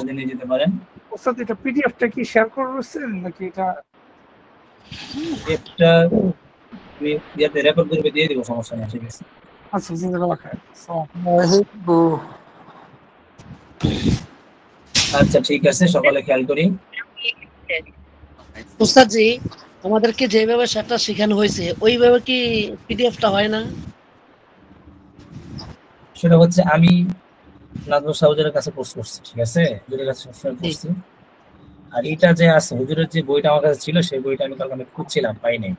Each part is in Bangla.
সাথে নিয়ে যেতে পারেন। ওস্তাদ এটা পিডিএফটা কি শেয়ার করছেন নাকি এটা পিডিএফটা আমি ইয়াতে রেকর্ড করে দিয়ে দিব, সমস্যা নেই, ঠিক আছে। আচ্ছা জাযাকাল্লাহ খাইর। আচ্ছা ঠিক আছে, সকালে খেয়াল করি। উস্তাদ জি, আমাদেরকে যেভাবে সেটা শেখানো হয়েছে ওইভাবে কি পিডিএফটা হয় না? সেটা হচ্ছে আমি নাজমুল সাহুজের কাছে কোর্স করছি, ঠিক আছে, হুজুরের কাছে সবসময় করছি। আর এটা যে আছে হুজুরের যে বইটা আমার কাছে ছিল, সেই বইটা আমি কালকে খুঁজছিলাম, পাই নাই।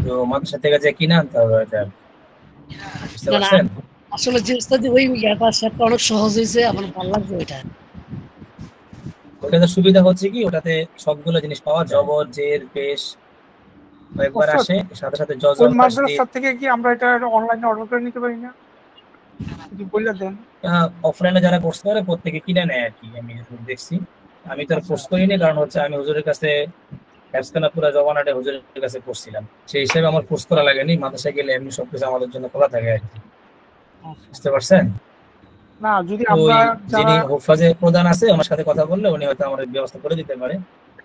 তো মাদ্রাসা থেকে যে কিনে আনতে হবে এটা, বুঝতে পারছেন? আসলে যে উস্তাদ ওই ইয়াটা সেটা অনেক সহজ হয়েছে, আমার ভালো লাগছে ওইটা। ওটাতে সুবিধা হচ্ছে কি, ওটাতে সবগুলো জিনিস পাওয়া যায়, জবর জের পেশ একবার আসে, সাথে সাথে ওই মাদ্রাসা থেকে কি আমরা এটা অনলাইনে অর্ডার করে নিতে পারি না? যদি বলে দেন। অফলাইনে যারা কোর্স করে প্রত্যেকে কিনে নেয় আর কি, আমি দেখছি। আমি তো আর কোর্স করিনি, কারণ হচ্ছে আমি হুজুরের কাছে পুরো জমানাটা হুজুরের কাছে করছিলাম, সেই হিসেবে আমার কোর্স করা লাগেনি। মাদ্রাসায় গেলে এমনি সবকিছু আমাদের জন্য খোলা থাকে আর কি, বুঝতে পারছেন? না যদি আমরা যিনি হুফাজে প্রধান আছে ওনার সাথে কথা বললে উনি হয়তো আমাদের ব্যবস্থা করে দিতে পারে।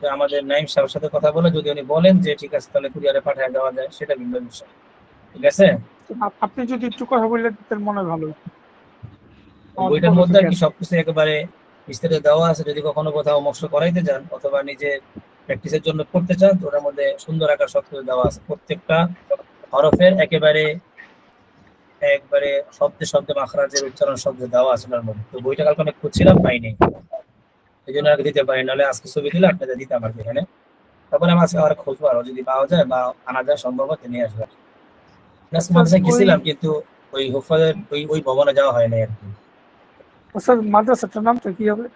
তো আমাদের নাইম সাহেবের সাথে কথা বলে যদি উনি বলেন যে ঠিক আছে তাহলে কুরিয়ারে পাঠিয়ে দেওয়া যায়, সেটা ভিন্ন বিষয়, ঠিক আছে। আপনি যদি একটু কথা বললে দিতেন মনে ভালো। বইটার মধ্যে আর কি সবকিছু একেবারে বিস্তারিত দেওয়া আছে। যদি কখনো কোথাও মক্স করাইতে চান অথবা নিজে প্র্যাকটিসের জন্য করতে চান, তো ওটার মধ্যে সুন্দর আকার সবকিছু দেওয়া আছে, প্রত্যেকটা হরফের একেবারে শব্দে শব্দে মাখরাজের উচ্চারণ শব্দ দেওয়া আছে ওটার মধ্যে। তো বইটা কালকে অনেক খুঁজছিলাম, পাইনি, এই জন্য আর দিতে পারি, নাহলে আজকে ছবি দিলে আপনাদের দিতাম আর কি এখানে। তারপরে আমি আজকে আর খুঁজবো, আরো যদি পাওয়া যায় বা আনা যায় সম্ভব হতে নিয়ে আসবো। মাদ্রাসায় গেছিলাম কিন্তু ওই হুফাজের ওই ভবনে যাওয়া হয় নাই আর কি। মাদ্রাসাটার নামটা কি হবে?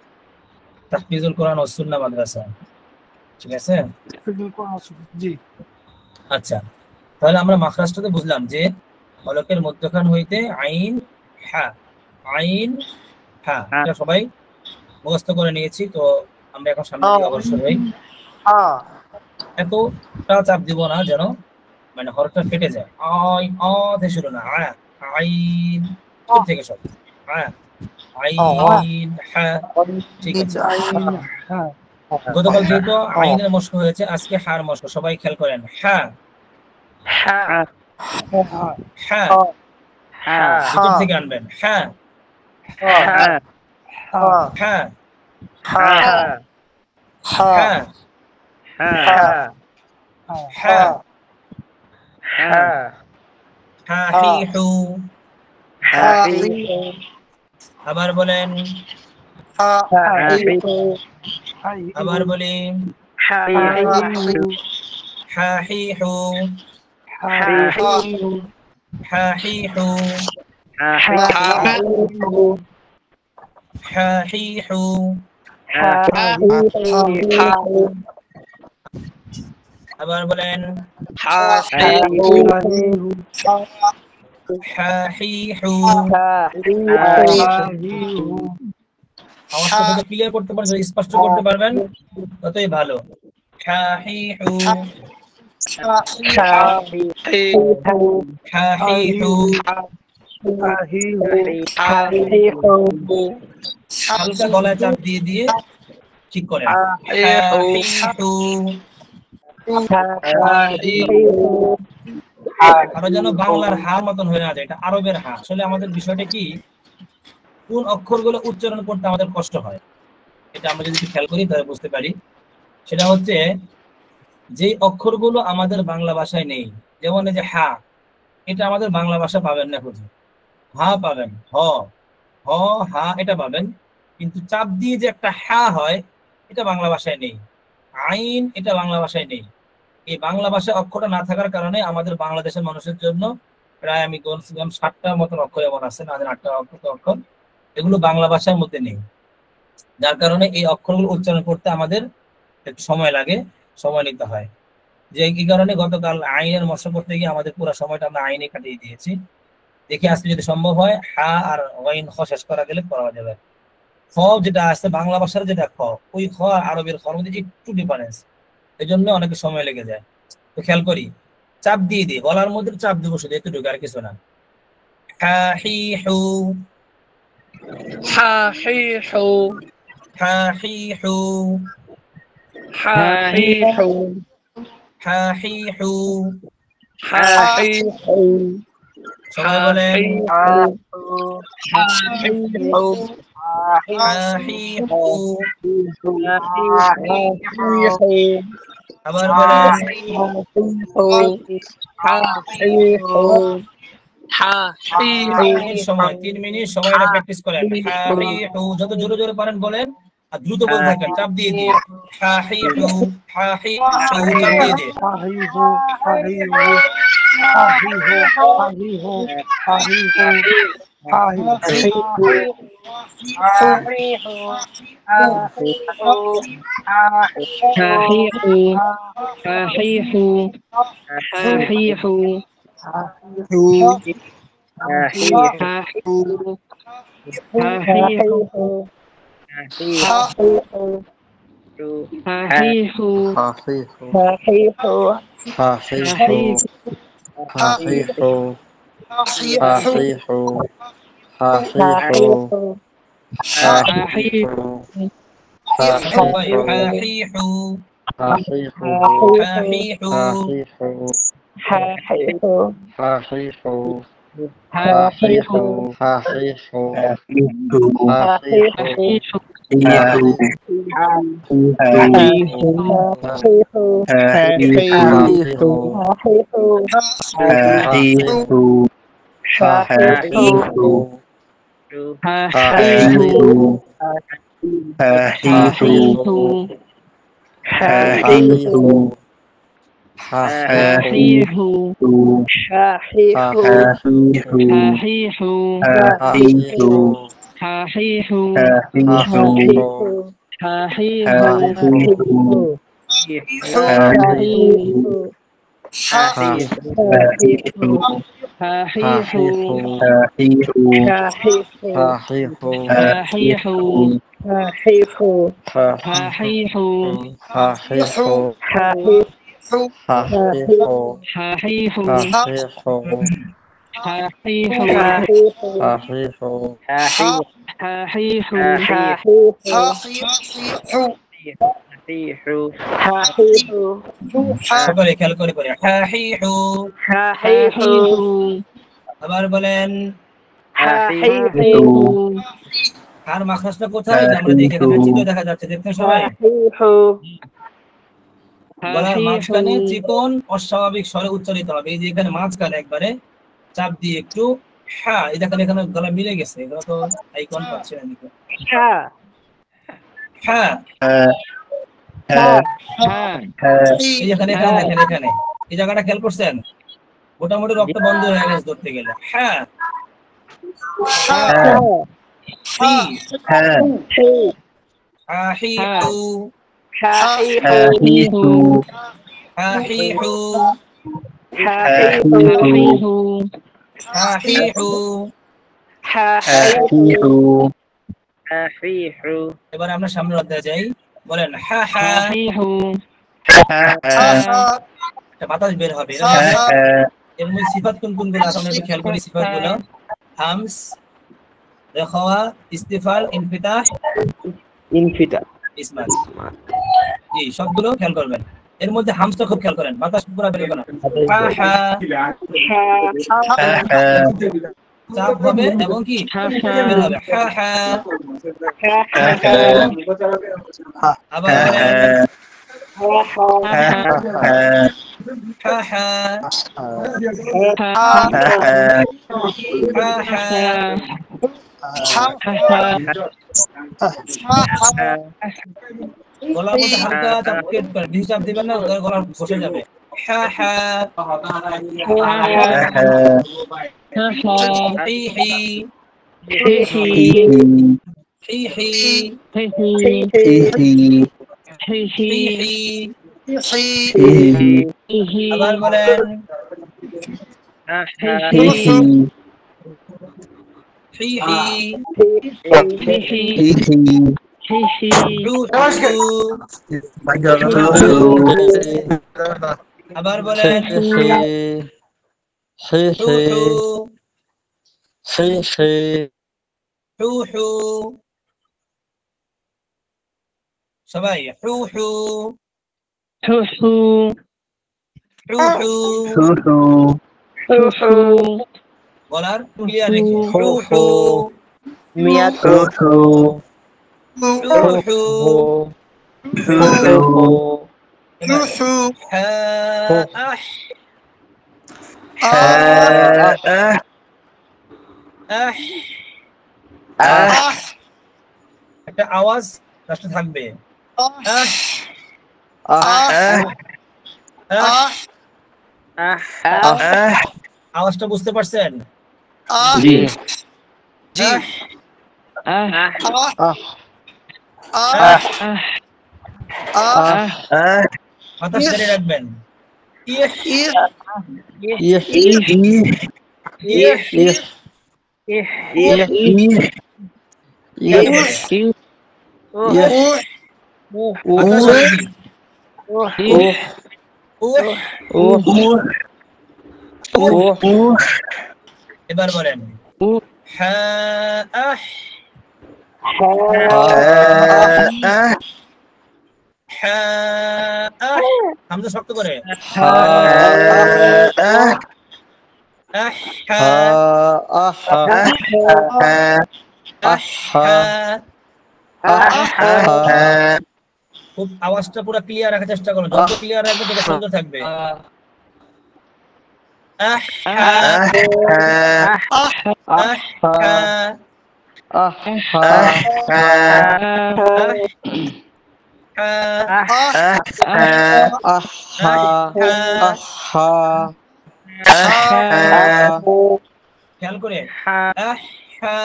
তাহফিজুল কোরআন ও সুন্নাহ মাদ্রাসা, ঠিক আছে। জি আচ্ছা, তাহলে আমরা মাখরাজটাতে বুঝলাম যে হলকের মধ্যখান হইতে আইন হা, আইন হা, এটা সবাই মুখস্থ করে নিয়েছি। তো আমরা এখন সামনে দিকে অগ্রসর হই। এতটা চাপ দিব না যেন মানে হরফটা ফেটে যায়। আই আ থেকে শুরু না, আইন থেকে সব আইন হা, ঠিক আছে। গতকাল যেহেতু আইনের মশক হয়েছে, আজকে হার মশক, সবাই খেয়াল করেন। হা হা হা ভিতর থেকে আনবেন। হা হা হা হা হাহিহু, আবার বলেন, আবার বলি, হাহিহু হাহিহু হাহিহু, আবার বলেন, হাহিহু। আওয়াজটা যত ক্লিয়ার করতে পারবেন, স্পষ্ট করতে পারবেন ততই ভালো। হাহিহু হাহিহু, হালকা গলায় চাপ দিয়ে দিয়ে ঠিক করেন। হাহিহু, আরো যেন বাংলার হা মতন হয়ে না যায়, এটা আরবের হা। আসলে আমাদের বিষয়টা কি, কোন অক্ষরগুলো উচ্চারণ করতে আমাদের কষ্ট হয়, এটা আমরা যদি খেয়াল করি তাহলে বুঝতে পারি। সেটা হচ্ছে যে অক্ষরগুলো আমাদের বাংলা ভাষায় নেই, যেমন এই যে হা, এটা আমাদের বাংলা ভাষা পাবেন না খুঁজে। হা পাবেন, হ হ হা এটা পাবেন, কিন্তু চাপ দিয়ে যে একটা হা হয় এটা বাংলা ভাষায় নেই। আইন এটা বাংলা ভাষায় নেই। এই বাংলা ভাষায় অক্ষরটা না থাকার কারণে আমাদের বাংলাদেশের মানুষের জন্য প্রায় আমি বলছিলাম 60টার মতন অক্ষর এমন আছে, না 8টা অক্ষর, এগুলো বাংলা ভাষার মধ্যে নেই। যার কারণে এই অক্ষরগুলো উচ্চারণ করতে আমাদের একটু সময় লাগে, সময় নিতে হয়। যে এই কারণে গতকাল আইনের মশা করতে গিয়ে আমাদের পুরো সময়টা আমরা আইনে কাটিয়ে দিয়েছি। দেখি আজকে যদি সম্ভব হয় হা আর ওয়াইন খ শেষ করা গেলে করা যাবে। খ যেটা আছে বাংলা ভাষার যেটা খ, ওই খ আর আরবের খর মধ্যে একটু ডিফারেন্স, এই জন্য অনেক সময় লেগে যায়। তো খেয়াল করি, চাপ দিয়ে দিই, গলার মধ্যে চাপ দেবো শুধু এতটুকু, আর কিছু না। হাহিহু হাহিহু হা হি হু হাহিহু হা হি হু হাহিহু সবাই বলেন হাহিহু হা হি হু হাহিহু আবার বলেন তিন মিনিট সময় 3 মিনিট সবাই এটা প্র্যাকটিস করেন হা হি হু যত জোরে জোরে পারেন বলেন আর দ্রুত বলতে থাকেন চাপ দিয়ে দিয়ে হা হি হু চাপ দিয়ে দিয়ে সবাই হা হি হু হা হি হু সকলে খেয়াল করে করে হা হি হু আবার বলেন কার মাখরাজটা কোথায় যে আমরা দেখে এখানে চিত্র দেখা যাচ্ছে দেখতে সবাই গলার মাঝখানে চিকন অস্বাভাবিক স্বরে উচ্চারিত হবে এই যে এখানে মাঝখানে একবারে চাপ দিয়ে একটু হ্যাঁ এই দেখেন এখানে গলা মিলে গেছে এগুলো তো আইকন পাচ্ছে না দেখো হ্যাঁ এই যেখানে এখানে দেখেন এখানে এই জায়গাটা খেয়াল করছেন মোটামুটি রক্ত বন্ধ হয়ে গেছে ধরতে গেলে হ্যাঁ হি হা হি হু হা হি হু হা হি হু এবার আমরা সামনের অধ্যায়ে যাই বলেন হা হা একটা বাতাস বের হবে এর মধ্যে সিফাত কোন কোনগুলো আছে আমরা একটু খেয়াল করি সিফাতগুলো হামস রাখাওয়া ইস্তিফাল ইনফিতাহ ইসমাত জি সবগুলো খেয়াল করবেন এর মধ্যে হামসটা খুব খেয়াল করেন বাতাস পুরো বের হবে না হা হা চাপ হবে এবং কি বের হবে হা হা আবার বলেন হা হা গলার মধ্যে হালকা চাপ করেন বেশি চাপ দিবেন না গলা বসে যাবে হা হা হি হি হি হি আবার বলেন হি আবার বলেন সবাই হু হু হু হু হু হু হু হু হু হু বলার ক্লিয়ার রেখে হু হু হু হু মিয়াত হু হু হু হু হু হু হু এবার হা আহ হা আহ আহ একটা আওয়াজ লাস্টে থাকবে আহ আহ আহ আহ আওয়াজটা বুঝতে পারছেন জি আহ আহ আহ আহ বাতাস ধরে রাখবেন ইহ ইহ ইহ ইহ উহ খেয়াল করে বাতাস আসি উহ এবার বলেন হা আহ হা আহ হামজা শক্ত করে আহ হা আহ হা খুব আওয়াজটা পুরো ক্লিয়ার রাখার চেষ্টা করুন যত ক্লিয়ার রাখবে তত সুন্দর থাকবে আহ হা আহ হা খেয়াল করে আহ হা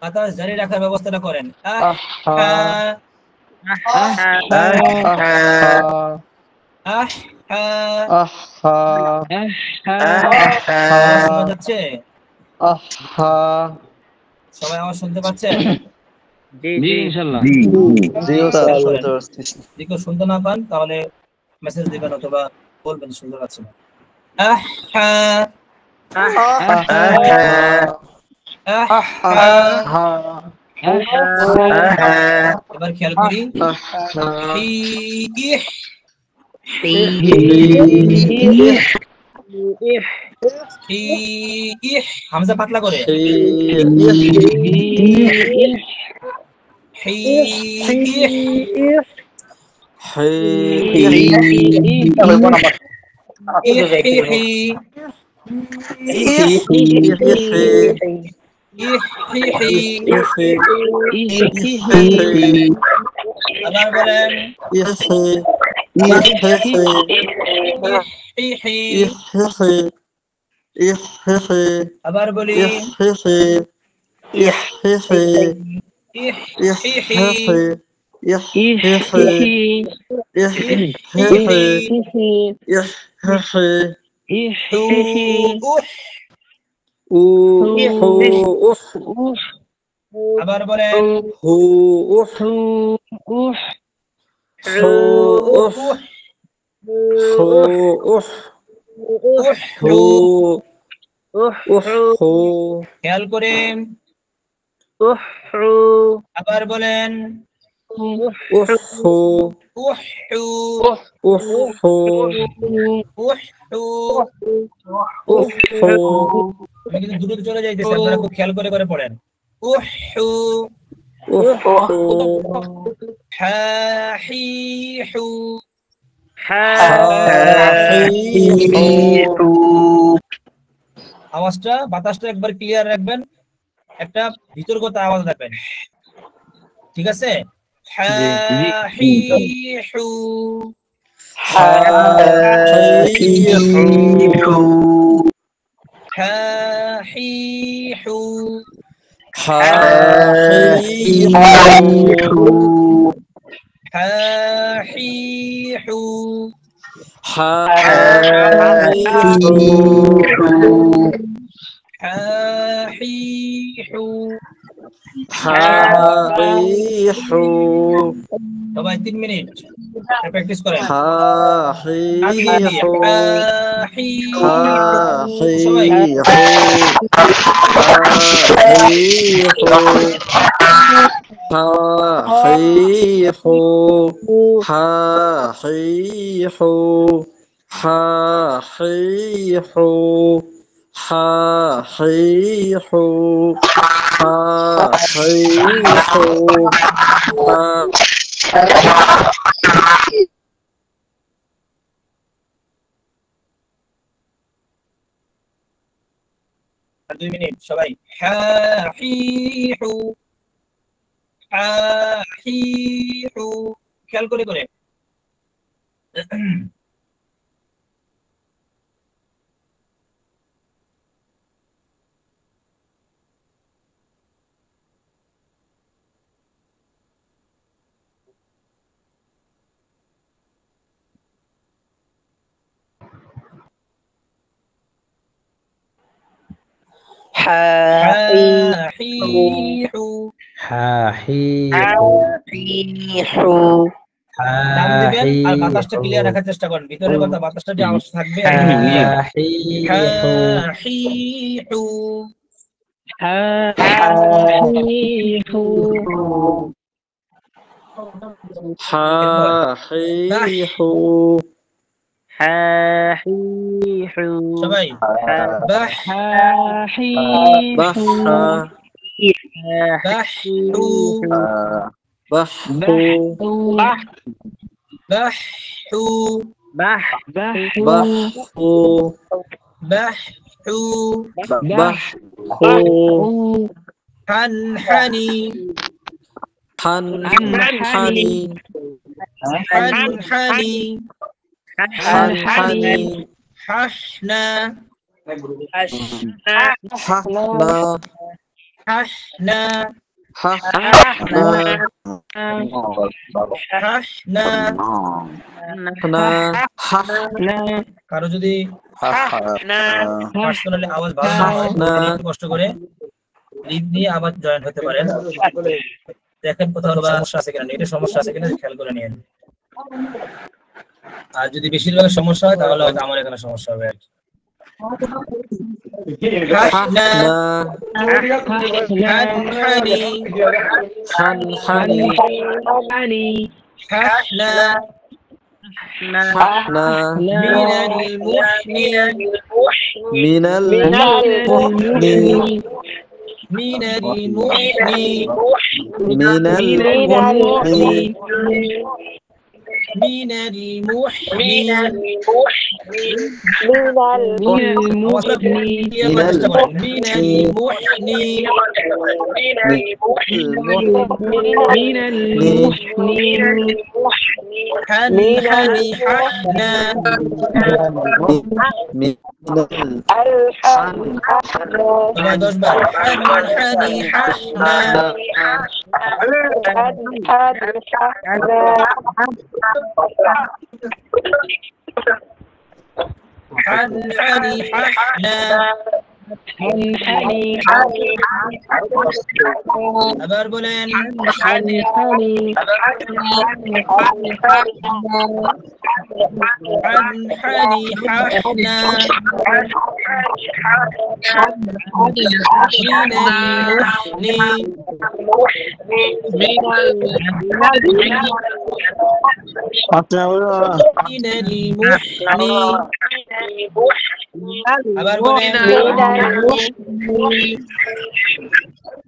বাতাস জারি রাখার ব্যবস্থাটা করেন শোনা যাচ্ছে সবাই আমার শুনতে পাচ্ছেন যদি শুনতে না পান তাহলে মেসেজ দিবেন অথবা বলবেন শুনতে পাচ্ছেন এবার খেয়াল করি হামজা পাতলা করে আবার বলেন আবার বলি আবার বলেন খেয়াল করেন আবার বলেন আমি কিন্তু দ্রুত চলে যাইতেছি আপনারা খুব খেয়াল করে করে পড়েন আওয়াজটা বাতাসটা একবার ক্লিয়ার রাখবেন একটা ভিতরগত আওয়াজ রাখবেন ঠিক আছে حاحيح সবাই 3 মিনিট প্র্যাকটিস করেন। حاحيح সবাই حاحيح حاحيح حاحيح حاحيح আর 2 মিনিট সবাই হাহিহু হাহিহু খেয়াল করে করে হাহিহু টান দিবেন আর বাতাসটা ক্লিয়ার রাখার চেষ্টা করেন। ভিতরের কথা বাতাসটা যে আওয়াজ থাকবে একদম ক্লিয়ার। হাহিহু حاحيح সবাই বাহ بح বাহু بح বাহু بح বাহু بح حنحني حنحني حنحني حنحني ححنا ححنا ححنا ححنا ححنا ححنا কারো যদি পার্সোনালি আওয়াজ ভালো না হয় একটু কষ্ট করে লিভ নিয়ে আবার জয়েন হতে পারেন। দেখেন কোথাও সমস্যা আছে কিনা, নেটের সমস্যা আছে কিনা খেয়াল করে নিন। আর যদি বেশিরভাগ সমস্যা হয় তাহলে হয়তো আমার এখানে সমস্যা হবে আর কি। ححنا حنحني حنحني ححنا ححنا من المحن من المحن من المحن من المحن من المحن حنحني ححنا حنحني ححنا حنحني ححنا আবার বলেন حنحني ححنا من المحن আবার বলেন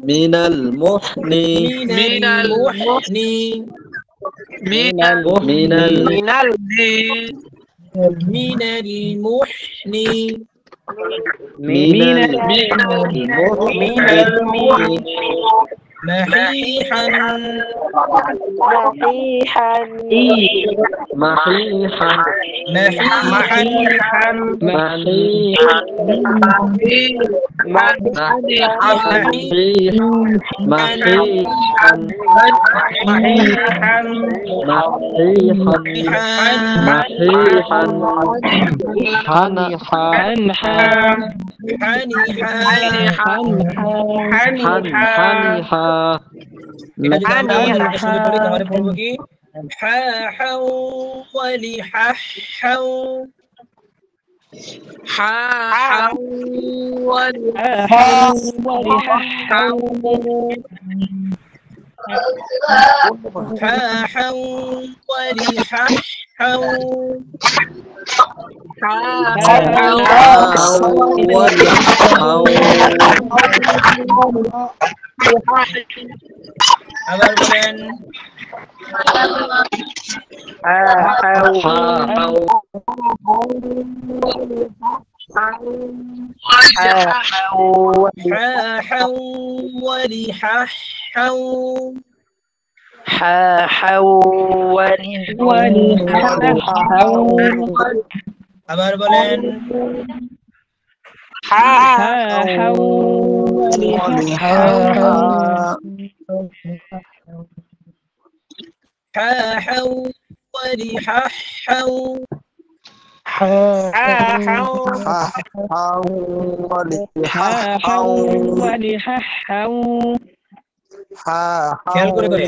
من المحن من المحن من المحن من المحن من المحن محيحا محيحا محيحا আবার বলেন আবার বলেন খেয়াল করে করে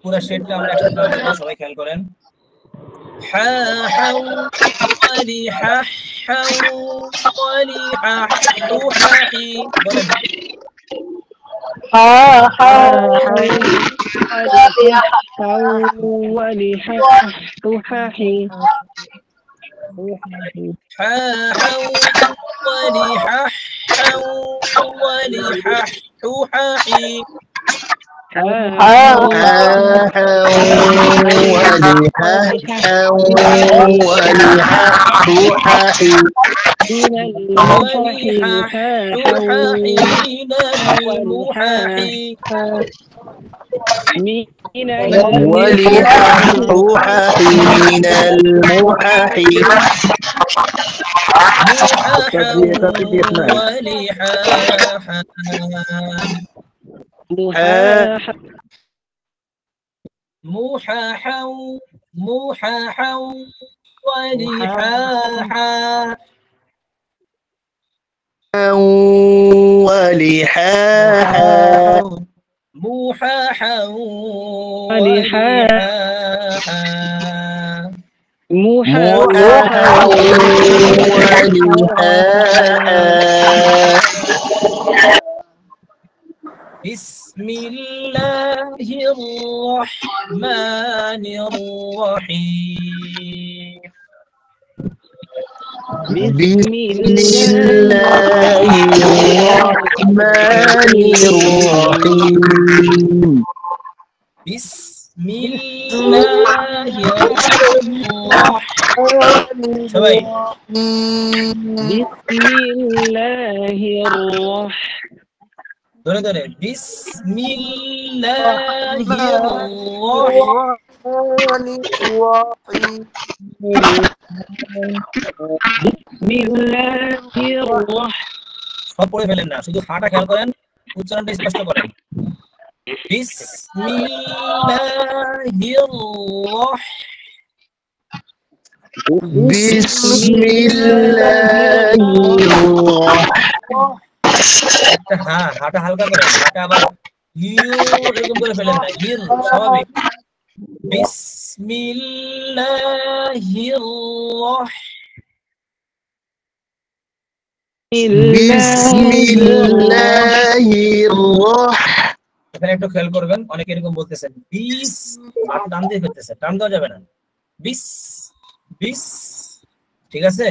পুরো সেটটা আমরা একসাথে পড়ব, সবাই খেয়াল করেন। من ولحاح حين المحاح ولحاح حين المحاح محاحا محاحا ولحاحا ولحاحا محاحا ولحاحا محاحا ولحاحا بسم الله الرحمن الرحيم بسم الله الرحمن الرحيم بسم الله الرحمن সবাই بسم الله الرحمن ধরে ধরে বিসমিল্লাহির রহমানির রহিম বিসমিল্লাহির রহমানির সব পড়ে ফেলেন না, শুধু হাটা খেয়াল করেন, উচ্চারণটা স্পষ্ট করেন। বিসমিল্লাহির হ্যাঁ, হাটা হালকা করেন, হাটা আবার এরকম করে ফেলেন না, স্বাভাবিক। বিসমিল্লাহির এখানে একটু খেয়াল করবেন, অনেকে এরকম বলতেছেন বিস, হাত টান দিয়ে ফেলতেছে, টান দেওয়া যাবে না। বিস বিস, ঠিক আছে?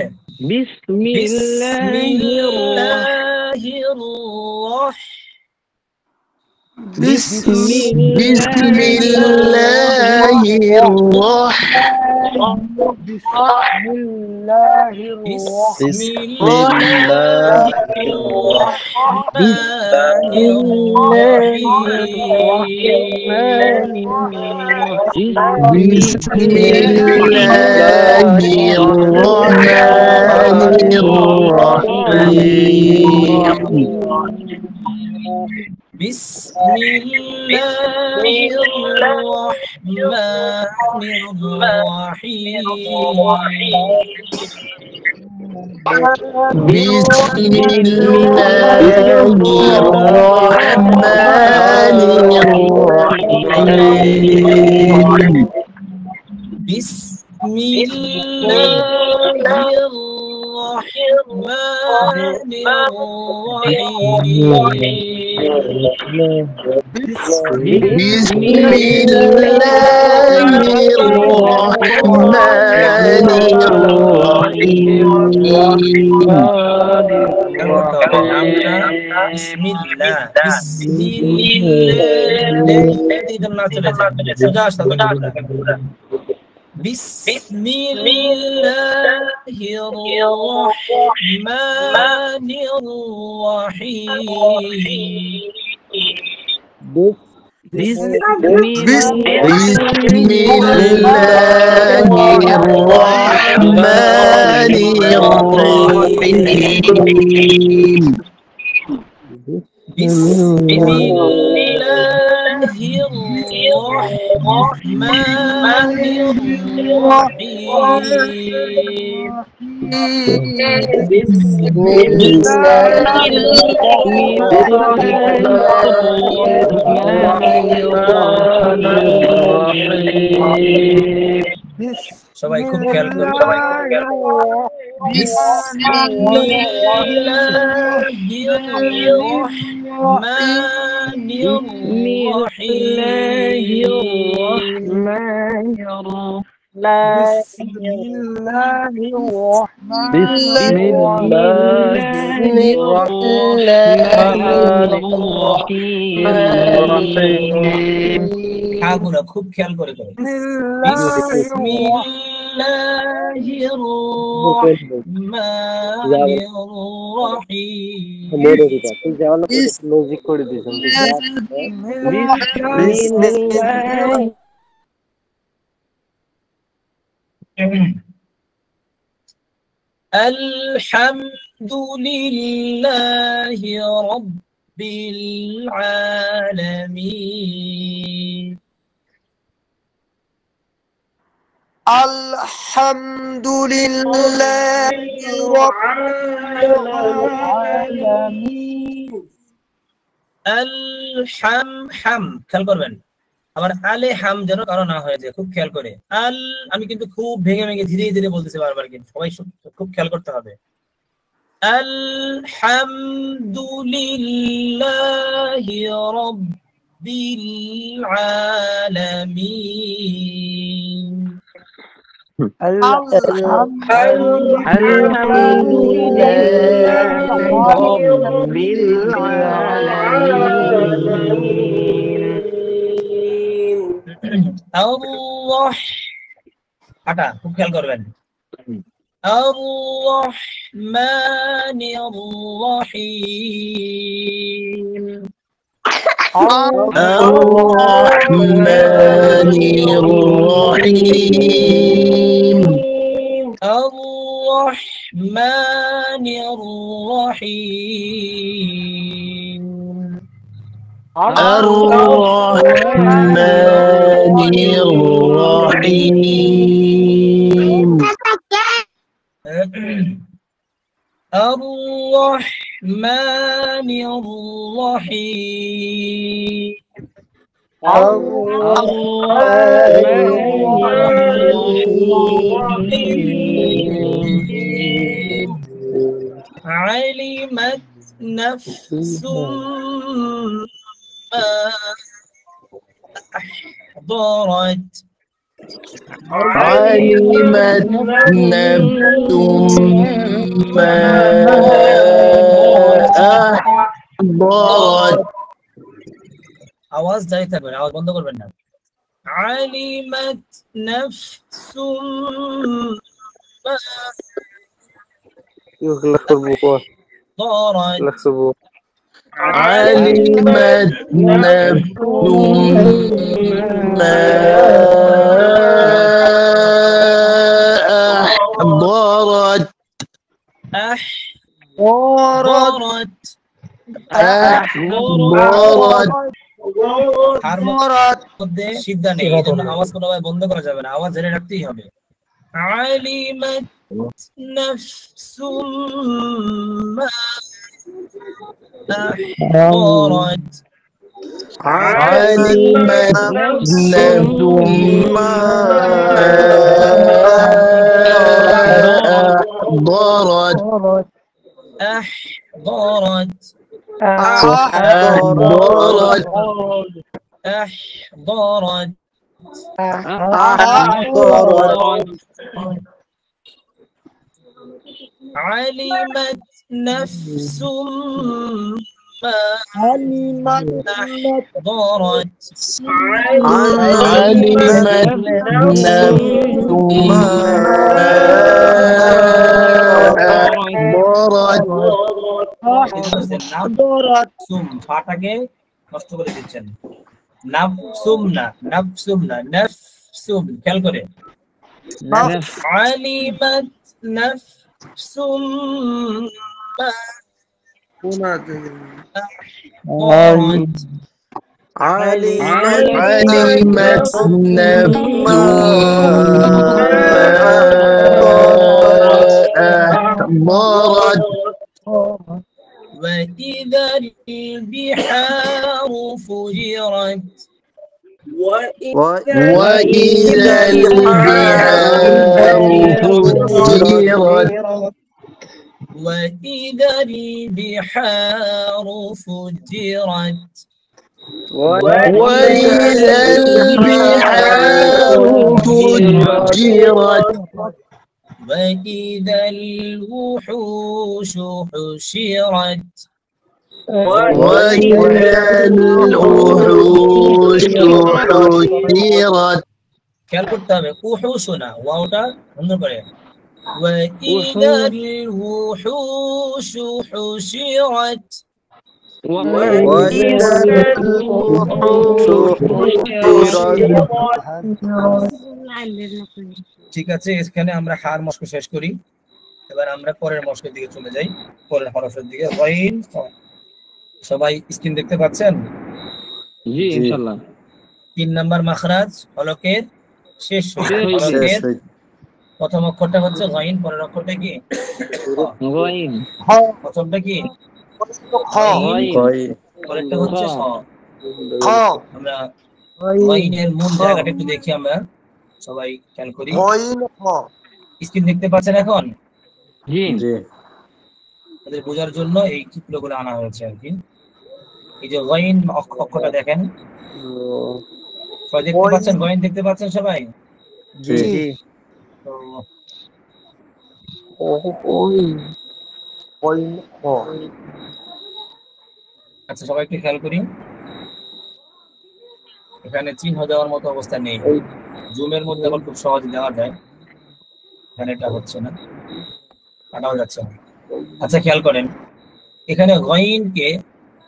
সবাই খুব খেয়াল করুন। খুব খেয়াল করে الحمد لله رب العالمين. الحمد لله رب العالمين. হাম খেয়াল করবেন, আবার আলে হাম যেন কারো না হয়ে যায়, খুব খেয়াল করে। আমি কিন্তু খুব ভেঙে ভেঙে ধীরে ধীরে বলতেছি বারবার, কিন্তু সবাই খুব খেয়াল করতে হবে। আলহামদুলিল্লাহি রাব্বিল আলামিন। আটা খুব খেয়াল করবেন। আর-রহমানির রহিম। الرحمن الرحيم. الرحمن الرحيم. الرحمن الرحيم. الرحمن الرحيم. علمت نفس ما أحضرت. علمت نفس ما أحضرت. আওয়াজ জারি থাকবে, আওয়াজ বন্ধ করবেন না। علمت نفس ما أحضرت. علمت نفس ما أحضرت. أحضرت. أحضرت. তার মধ্যে সিদ্ধা নেই, এই জন্য আওয়াজ কোনোভাবে বন্ধ করা যাবে না, আওয়াজ ধরে রাখতেই হবে। علمت نفس ما أحضرت. علمت نفس ما أحضرت. أحضرت. أحضرت. أحضرت. علمت نفس ما أحضرت. علمت نفس ما أحضرت. পাটাকে নষ্ট করে দিচ্ছেন। নাফসুম না, নাফসুম না, নাফসুম খেয়াল করে। আলিমাত নাফসুম মা أحضرت. علمت نفس ما أحضرت. وإذا البحار فجرت. وإذا البحار فجرت. وإذا البحار فجرت. وإذا البحار فجرت. وإذا الوحوش حشرت. وإذا الوحوش حشرت. খেয়াল করতে হবে উহুসুনা ওয়াওটা বন্ধ করে ওয়াইদাল উহুশু হুশিরাত وإذا الوحوش حشرت ঠিক আছে এখানে আমরা হার মস্ক শেষ করি এবার আমরা পরের মস্কের দিকে চলে যাই পরের হরফের দিকে গাইন সবাই স্ক্রিন দেখতে পাচ্ছেন জি ইনশাআল্লাহ 3 নাম্বার মাখরাজ হলকের শেষ হলকের প্রথম অক্ষরটা হচ্ছে গাইন পরের অক্ষরটা কি গাইন প্রথমটা কি খ পরেরটা হচ্ছে খ খ আমরা গাইনের মূল জায়গাটা একটু দেখি আমরা সবাই খেয়াল করি গাইন খ স্ক্রিন দেখতে পাচ্ছেন এখন জি তাদের বোঝার জন্য এই চিত্রগুলো আনা হয়েছে আর কি এই যে গাইন অক্ষরটা দেখেন সবাই দেখতে পাচ্ছেন গাইন দেখতে পাচ্ছেন সবাই জি তো গাইন খ আচ্ছা সবাই একটু খেয়াল করি এখানে চিহ্ন দেওয়ার মতো অবস্থা নেই জুমের মধ্যে আবার খুব সহজ দেওয়া যায় এখানে এটা হচ্ছে না কাটাও যাচ্ছে না আচ্ছা খেয়াল করেন এখানে গাইনকে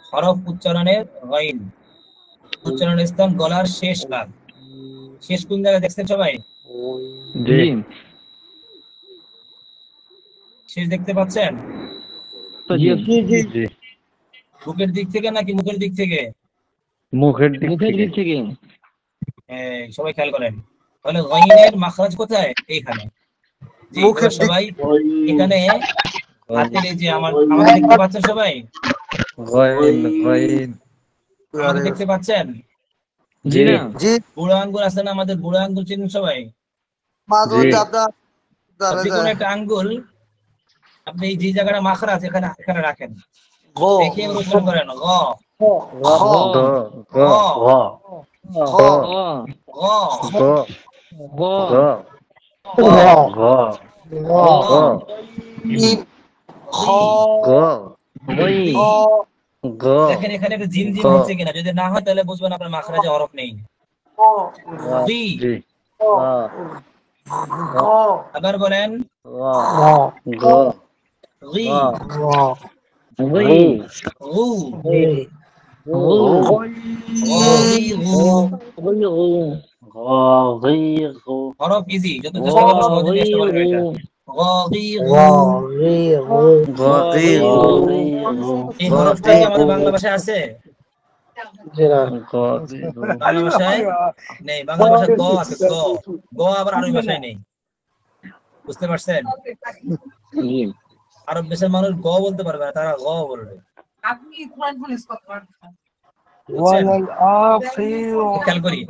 হরফ উচ্চারণের গাইন উচ্চারণের স্থান গলার শেষ ভাগ শেষ কোন জায়গায় দেখছেন সবাই জি শেষ দেখতে পাচ্ছেন জি বুকের দিক থেকে নাকি মুখের দিক থেকে মুখের দিক থেকে সবাই খেয়াল করেন তাহলে গাইনের মাখরাজ কোথায় এইখানে জি সবাই এখানে হাতের এই যে আমাদের দেখতে পাচ্ছেন সবাই আমাদের দেখতে পাচ্ছেন জি না জি বুড়ো আঙ্গুল আছে না আমাদের বুড়ো আঙ্গুল চিনেন সবাই মাদুর দাদা যে কোনো একটা আঙ্গুল আপনি যে জায়গাটা মাখরাজ এখানে এখানে রাখেন গ দেখে উচ্চারণ করেন গ খ গ খ গ ইম খ দেখেন এখানে একটা জিম জিম হচ্ছে কিনা যদি না হয় তাহলে বুঝবেন আপনার মাখরাজে হরফ নেই জি আবার বলেন রি রু হরফ ইজি যত চেষ্টা করবেন সহজে চেষ্টা করবেন এটা এই হরফটা কি আমাদের বাংলা ভাষায় আছে বাংলা ভাষায় নেই বাংলা ভাষায় গ আছে গ আবার আরবি ভাষায় নেই বুঝতে পারছেন আরব দেশের মানুষ গ বলতে পারবে না তারা গ বলবে খেয়াল করি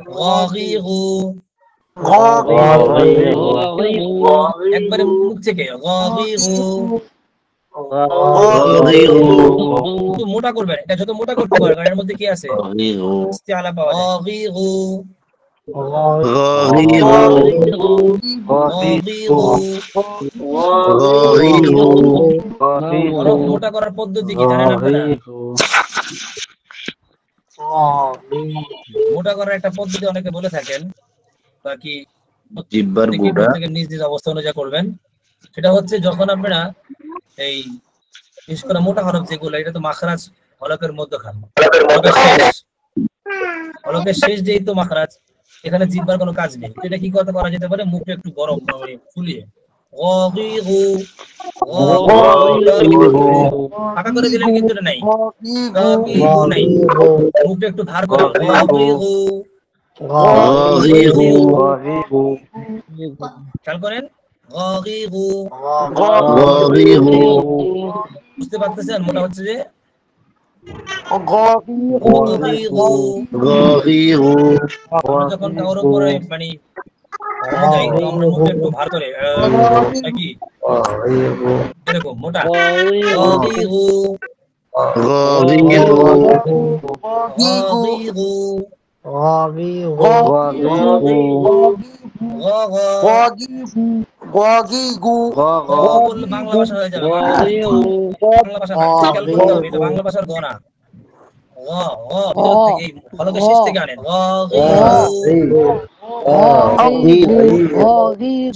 একবারে মুখ থেকে মোটা করবেন এটা যত মোটা করতে পারবেন এর মধ্যে কি আছে ইস্তিআলা পাওয়া যায় মোটা করার পদ্ধতি কি জানেন আপনারা মোটা করার একটা পদ্ধতি অনেকে বলে থাকেন বাকি জিহ্বার মোটা নিজ নিজ অবস্থা অনুযায়ী করবেন সেটা হচ্ছে যখন আপনারা এই বিশেষ করে মোটা হরফ যেগুলো এটা তো মাখরাজ হলকের মধ্যখান হলকের শেষ যেই তো মাখরাজ এখানে জিহ্বার কোনো কাজ নেই এটা কি কথা করা যেতে পারে মুখে একটু গরম ফুলিয়ে ফাঁকা করে দিলেন কিন্তু এটা নাই মুখটা একটু ধার করে খেয়াল করেন বুঝতে পারতেছেন মোটা হচ্ছে যে যখন কারোর উপরে মানে আমরা মুখে একটু ভার করে নাকি এরকম মোটা বাংলা ভাষা হয়ে যাবে বাংলা ভাষা বাংলা ভাষার গনা ফলকের শেষ থেকে আনেন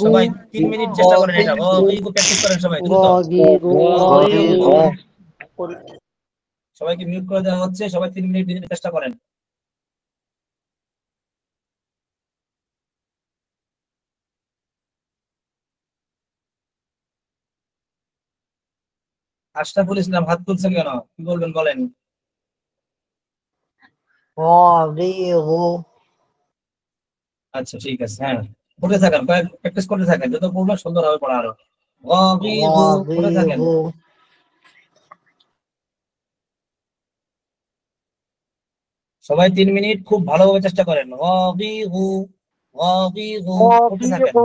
সবাই 3 মিনিট চেষ্টা করেন এটা প্র্যাকটিস করেন সবাই দ্রুত। সবাইকে মিউট করে দেওয়া হচ্ছে, সবাই 3 মিনিট দিতে চেষ্টা করেন। আশরাফুল ইসলাম হাত তুলছেন কেন, কি বলবেন বলেন? আচ্ছা ঠিক আছে, হ্যাঁ পড়তে থাকেন, প্র্যাকটিস করতে থাকেন, যত পড়বেন সুন্দর হবে পড়া আরো। পড়তে থাকেন। সবাই 3 মিনিট খুব ভালোভাবে চেষ্টা করেন। পড়তে থাকেন।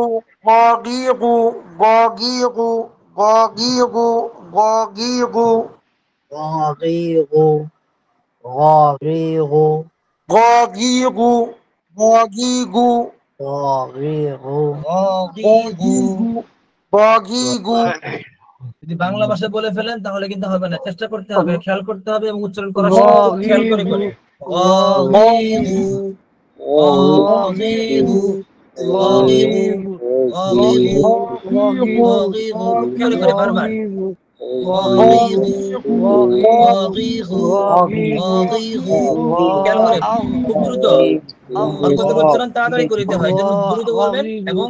যদি বাংলা ভাষায় বলে ফেলেন তাহলে কিন্তু হবে না, চেষ্টা করতে হবে, খেয়াল করতে হবে এবং উচ্চারণ করার সময় খুব খেয়াল করে করে। খুব খেয়াল করে বারবার। খেয়াল করে খুব দ্রুত, অন্তত উচ্চারণ তাড়াতাড়ি করে দিতে হয়, যেন দ্রুত বলবেন এবং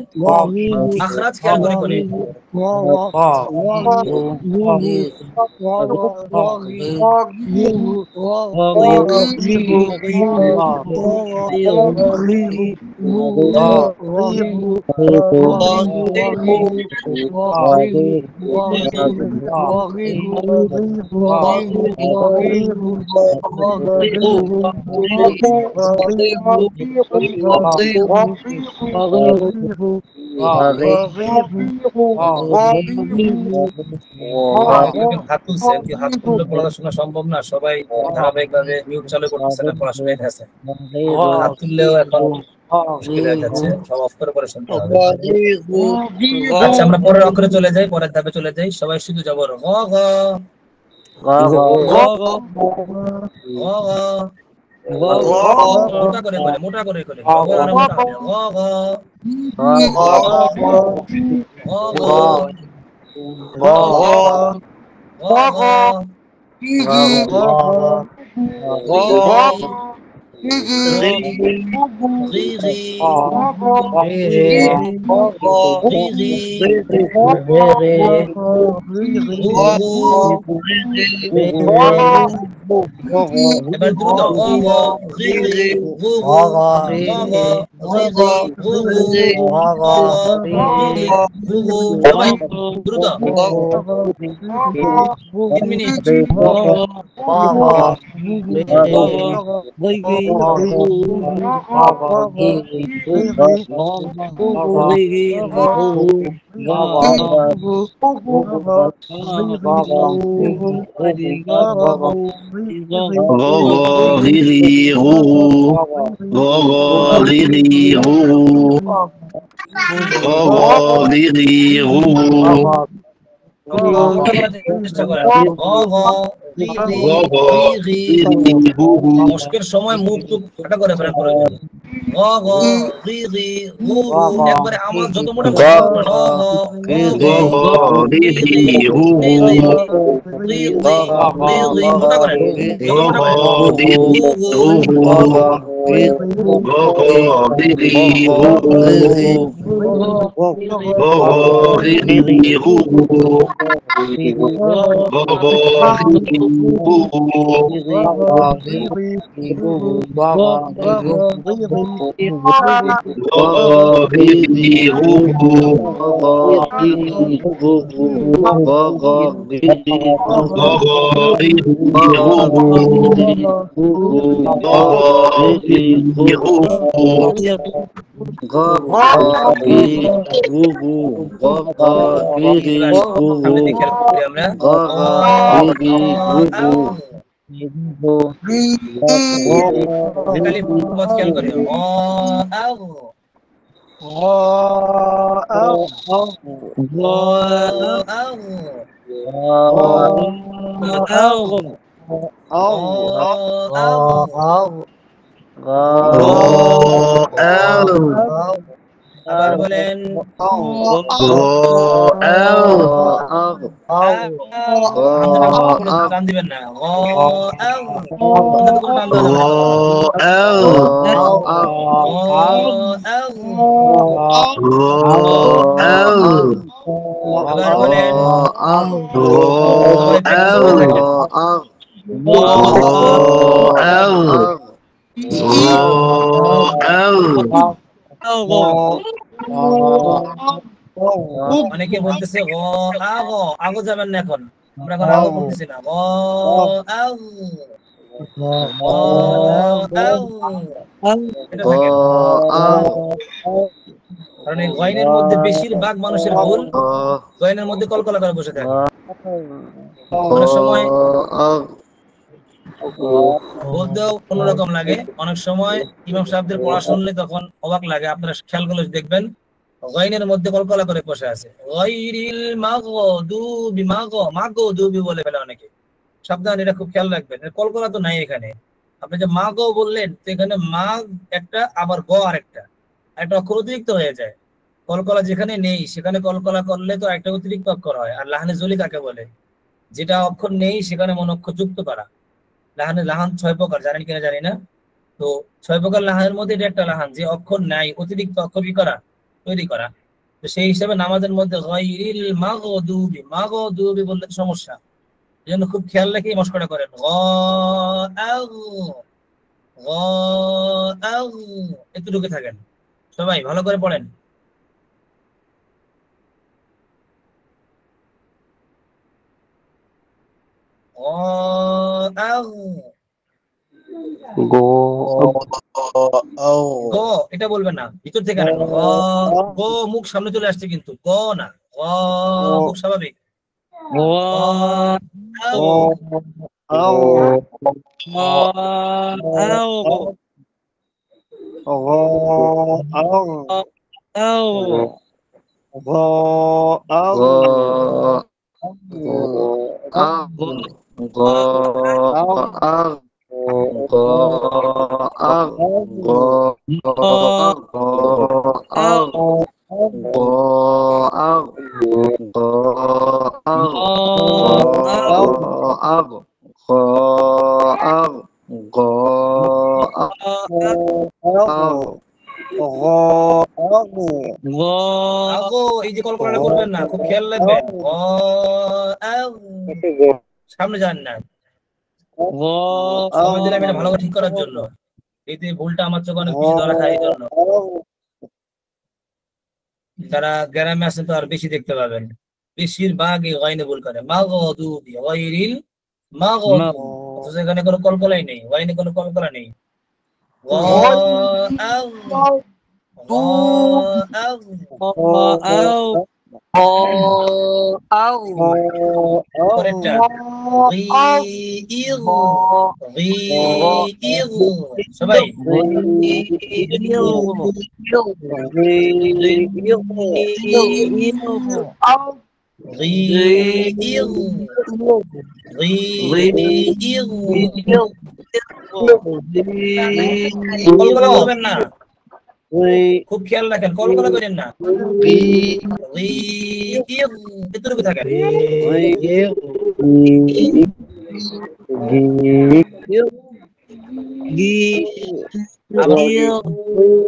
আখরাজ খেয়াল করে করে। হাত তুলছেন, হাত তুললে পড়াশোনা সম্ভব না, সবাই ধারাবাহিকভাবে মিউট চালু করতেছে না, পড়াশোনা আছে, হাত তুললেও এখন মুশকিল হয়ে যাচ্ছে, সব অফ করে পরে শুনতে হবে। আচ্ছা আমরা পরের অক্ষরে চলে যাই, পরের ধাপে চলে যাই, সবাই শুধু জবর মোটা করে করে, মোটা করে করে, আরো মোটা এবার দ্রুত সবাই দ্রুত 3 মিনিট। চেষ্টা করেন। মস্কের সময় মুখ টুক ফাটা করে ফেলেন প্রয়োজন। একবারে আমার যত মোটা মোটা করেন, আবার বলেন টান দিবেন না টান দেওয়া যাবে আবার বলেন অনেকে বলতেছে আগো যাবেন না এখন আমরা এখন আগো বলতেছি না এটা থাকে কারণ এই গয়নের মধ্যে বেশিরভাগ মানুষের ভুল গয়নের মধ্যে কলকলা করে বসে থাকে অনেক সময় বলতেও অন্যরকম লাগে অনেক সময় ইমাম সাহেবদের পড়া শুনলে তখন অবাক লাগে আপনারা খেয়াল করলে দেখবেন গয়নের মধ্যে কলকলা করে বসে আছে গায়রিল মাগদুবি মাগদুবি বলে ফেলে অনেকে সাবধান এটা খুব খেয়াল রাখবেন কলকলা তো নাই এখানে আপনি যে মাগো বললেন তো এখানে মাগ একটা আবার গ আরেকটা একটা অক্ষর অতিরিক্ত হয়ে যায় কলকলা যেখানে নেই সেখানে কলকলা করলে তো একটা অতিরিক্ত অক্ষর হয় আর লাহানে জলি কাকে বলে যেটা অক্ষর নেই সেখানে মন অক্ষর যুক্ত করা লাহান 6 প্রকার জানেন কিনা জানি না তো 6 প্রকার লাহানের মধ্যে এটা একটা লাহান যে অক্ষর নাই অতিরিক্ত অক্ষর তৈরি করা তো সেই হিসাবে নামাজের মধ্যে গায়রিল মাগদুবি বললে সমস্যা এজন্য খুব খেয়াল রেখে মশকরা করেন এতটুকু থাকেন সবাই ভালো করে পড়েন এটা বলবেন না ভিতর থেকে আনেন মুখ সামনে চলে আসছে কিন্তু না মুখ স্বাভাবিক এই যে কল্পনা করবেন না খুব খেয়াল রাখবেন সামনে যান না সময় দিলাম এটা ভালো করে ঠিক করার জন্য এই ভুলটা আমার চোখে অনেক বেশি ধরা খায় এই জন্য যারা গ্রামে আছেন তো আর বেশি দেখতে পাবেন বেশিরভাগই গায়নে ভুল করে মাগদুবি গায়রিল মাগদুবি অথচ এখানে কোনো কলকলাই নেই গায়নে কোনো কলকলা নেই সবাই কলকলা করবেন না খুব খেয়াল রাখেন কলকলা করেন না এতটুকু থাকেন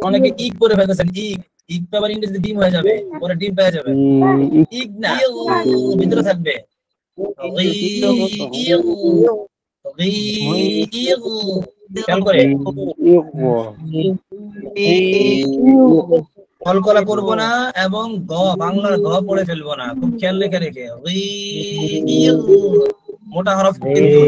অনেকে ইক করে ফেলতেছেন ইক আবার ইংরেজিতে ডিম হয়ে যাবে পরে ডিম পেয়ে যাবে ইক না ভিতরে থাকবে খেয়াল করে কলকলা করবো না এবং বাংলার গ পড়ে ফেলবো না খুব খেয়াল রেখে রেখে মোটা হরফ কিন্তু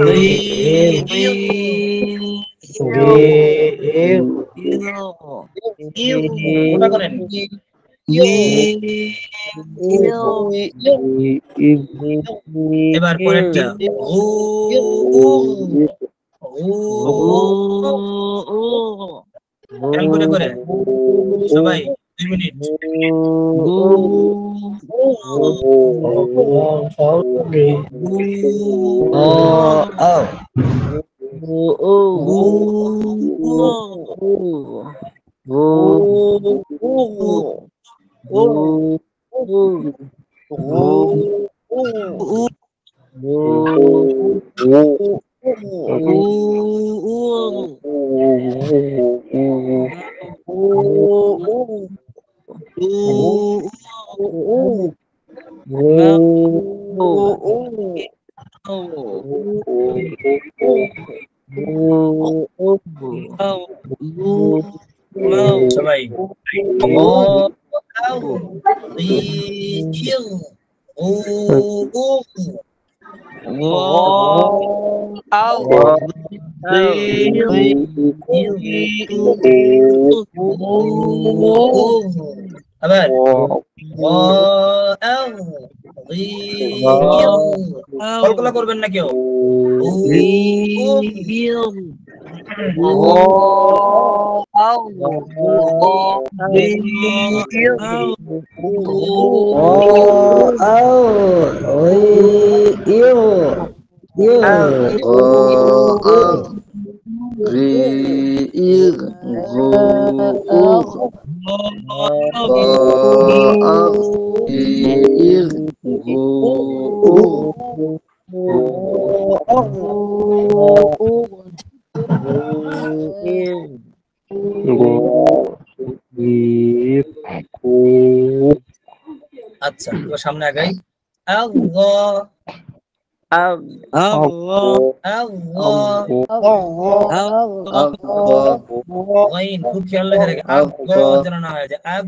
মোটা করেন এবার পরেরটা খেয়াল করে সবাই 2 মিনিট সবাই আবার কল্পনা করবেন না কেউ আচ্ছা এবার সামনে আগাই আল্লাহ আইন খুব খেয়াল রেখে রেখে আগ যেন না হয়ে যায় আগ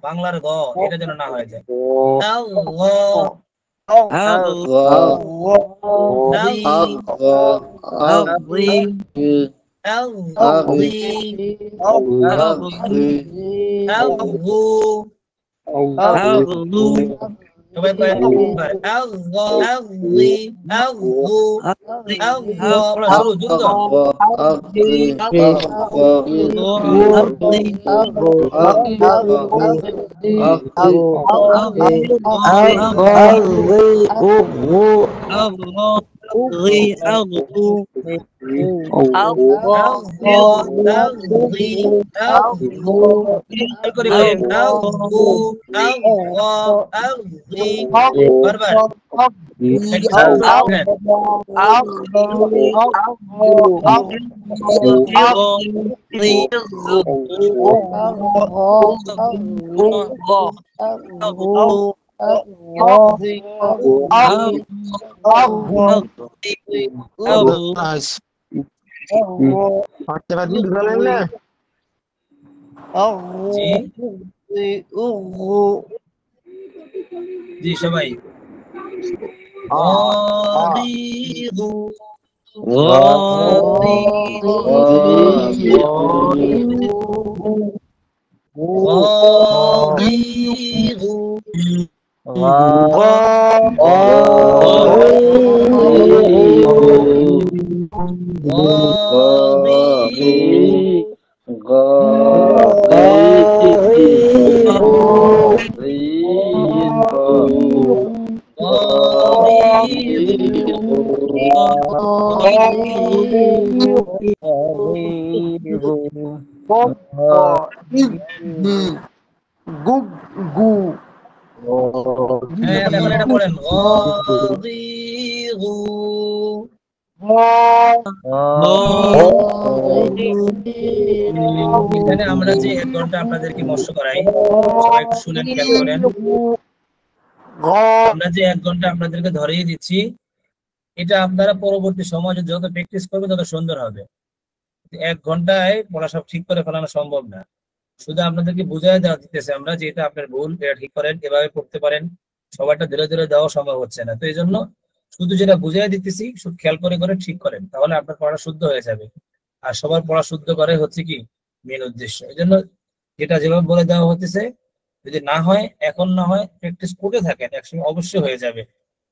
বাংলার গ এটা যেন না হয়ে যায় সবাই শুরু দ্রুত জি সবাই এটা পড়েন এখানে আমরা যে 1 ঘন্টা আপনাদেরকে মস্য করাই সবাই একটু শুনেন খেয়াল করেন আমরা যে 1 ঘন্টা আপনাদেরকে ধরিয়ে দিচ্ছি এটা আপনারা পরবর্তী সময়ে যত প্র্যাকটিস করবেন তত সুন্দর হবে 1 ঘন্টায় পড়া সব ঠিক করে ফেলানো সম্ভব না শুধু আপনাদেরকে বুঝাই দেওয়া দিতেছে আমরা যে এটা আপনার ভুল এটা ঠিক করেন এভাবে পড়তে পারেন সবাইটা ধীরে ধীরে দেওয়া সম্ভব হচ্ছে না তো এই জন্য শুধু যেটা বুঝাই দিতেছি শুধু খেয়াল করে করে ঠিক করেন তাহলে আপনার পড়া শুদ্ধ হয়ে যাবে আর সবার পড়া শুদ্ধ করে হচ্ছে কি মেন উদ্দেশ্য এই জন্য যেটা যেভাবে বলে দেওয়া হতেছে যদি না হয় এখন না হয় প্র্যাকটিস করতে থাকেন একসময় অবশ্যই হয়ে যাবে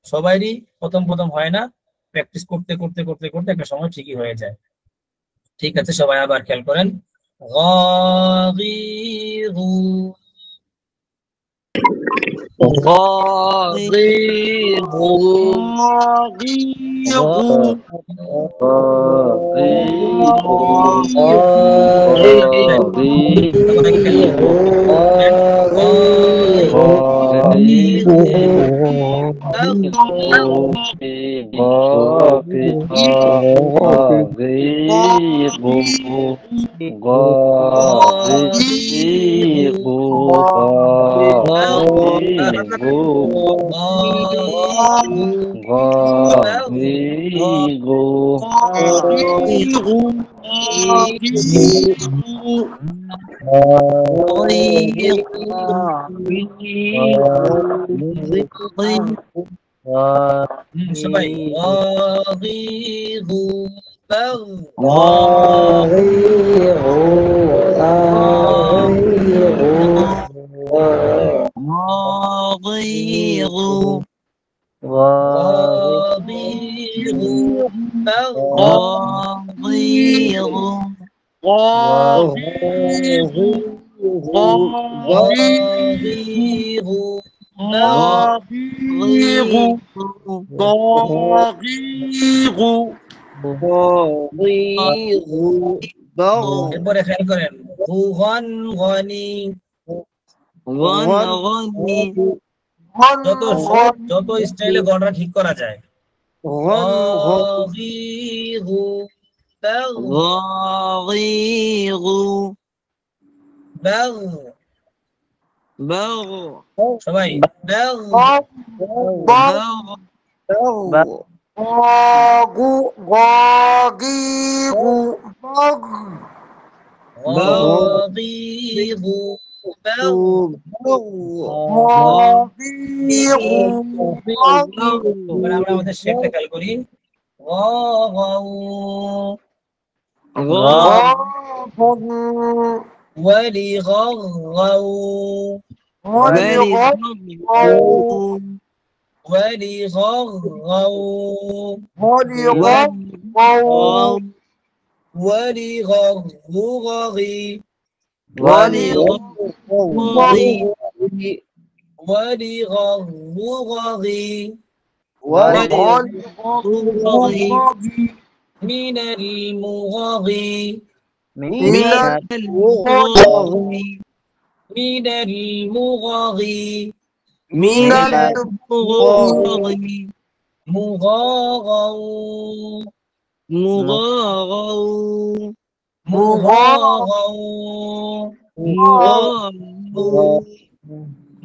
সবারই প্রথম প্রথম হয় না প্র্যাকটিস করতে করতে করতে করতে একটা সময় ঠিকই হয়ে যায় ঠিক আছে সবাই আবার খেয়াল করেন غاضب সবাই গগিগু বাগ গগিগু বাগ গগিগু বাগ এরপরে খেয়াল করেন গুগন গনি যত স্টাইলে গণটা ঠিক করা যায় গগিগু বাগ বাগ সবাই বাগ গগিগু বাগ এবার আমরা আমাদের শেপটা খেয়াল করি গগাউ ওয়ালি গগাউ ওয়ালি গগাউ ওয়ালি গগগি ওয়ালি গগগি من المغاضي من المغاضي مغاغو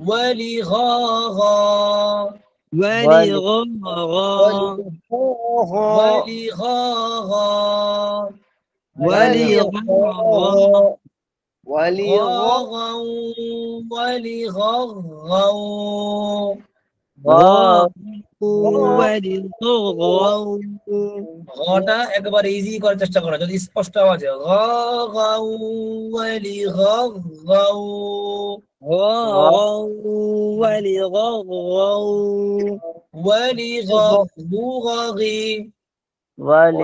ولغاغا ঘটা একবার ইজি করার চেষ্টা করা যদি স্পষ্ট আওয়াজে গাউ ওয়ালি গাউ ওয়ালি গাগি ওয়ালি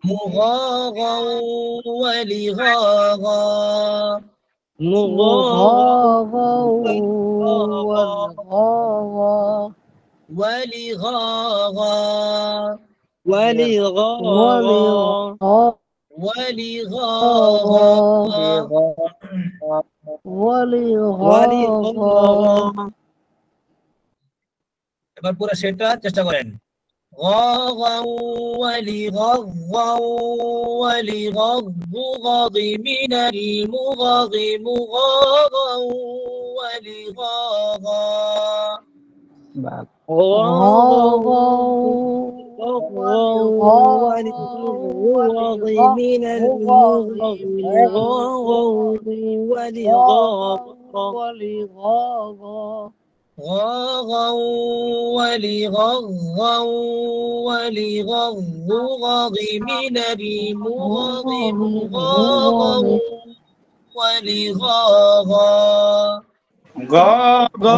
مغاغا ولغاغا এবার পুরো সেটা চেষ্টা করেন غاغا ولغغا ولغضغض من المغغ مغاغا ولغاغا من المغض ولغاغا غاغا ولغغا ولغضغض من المغغ مغاغا ولغاغا غاغا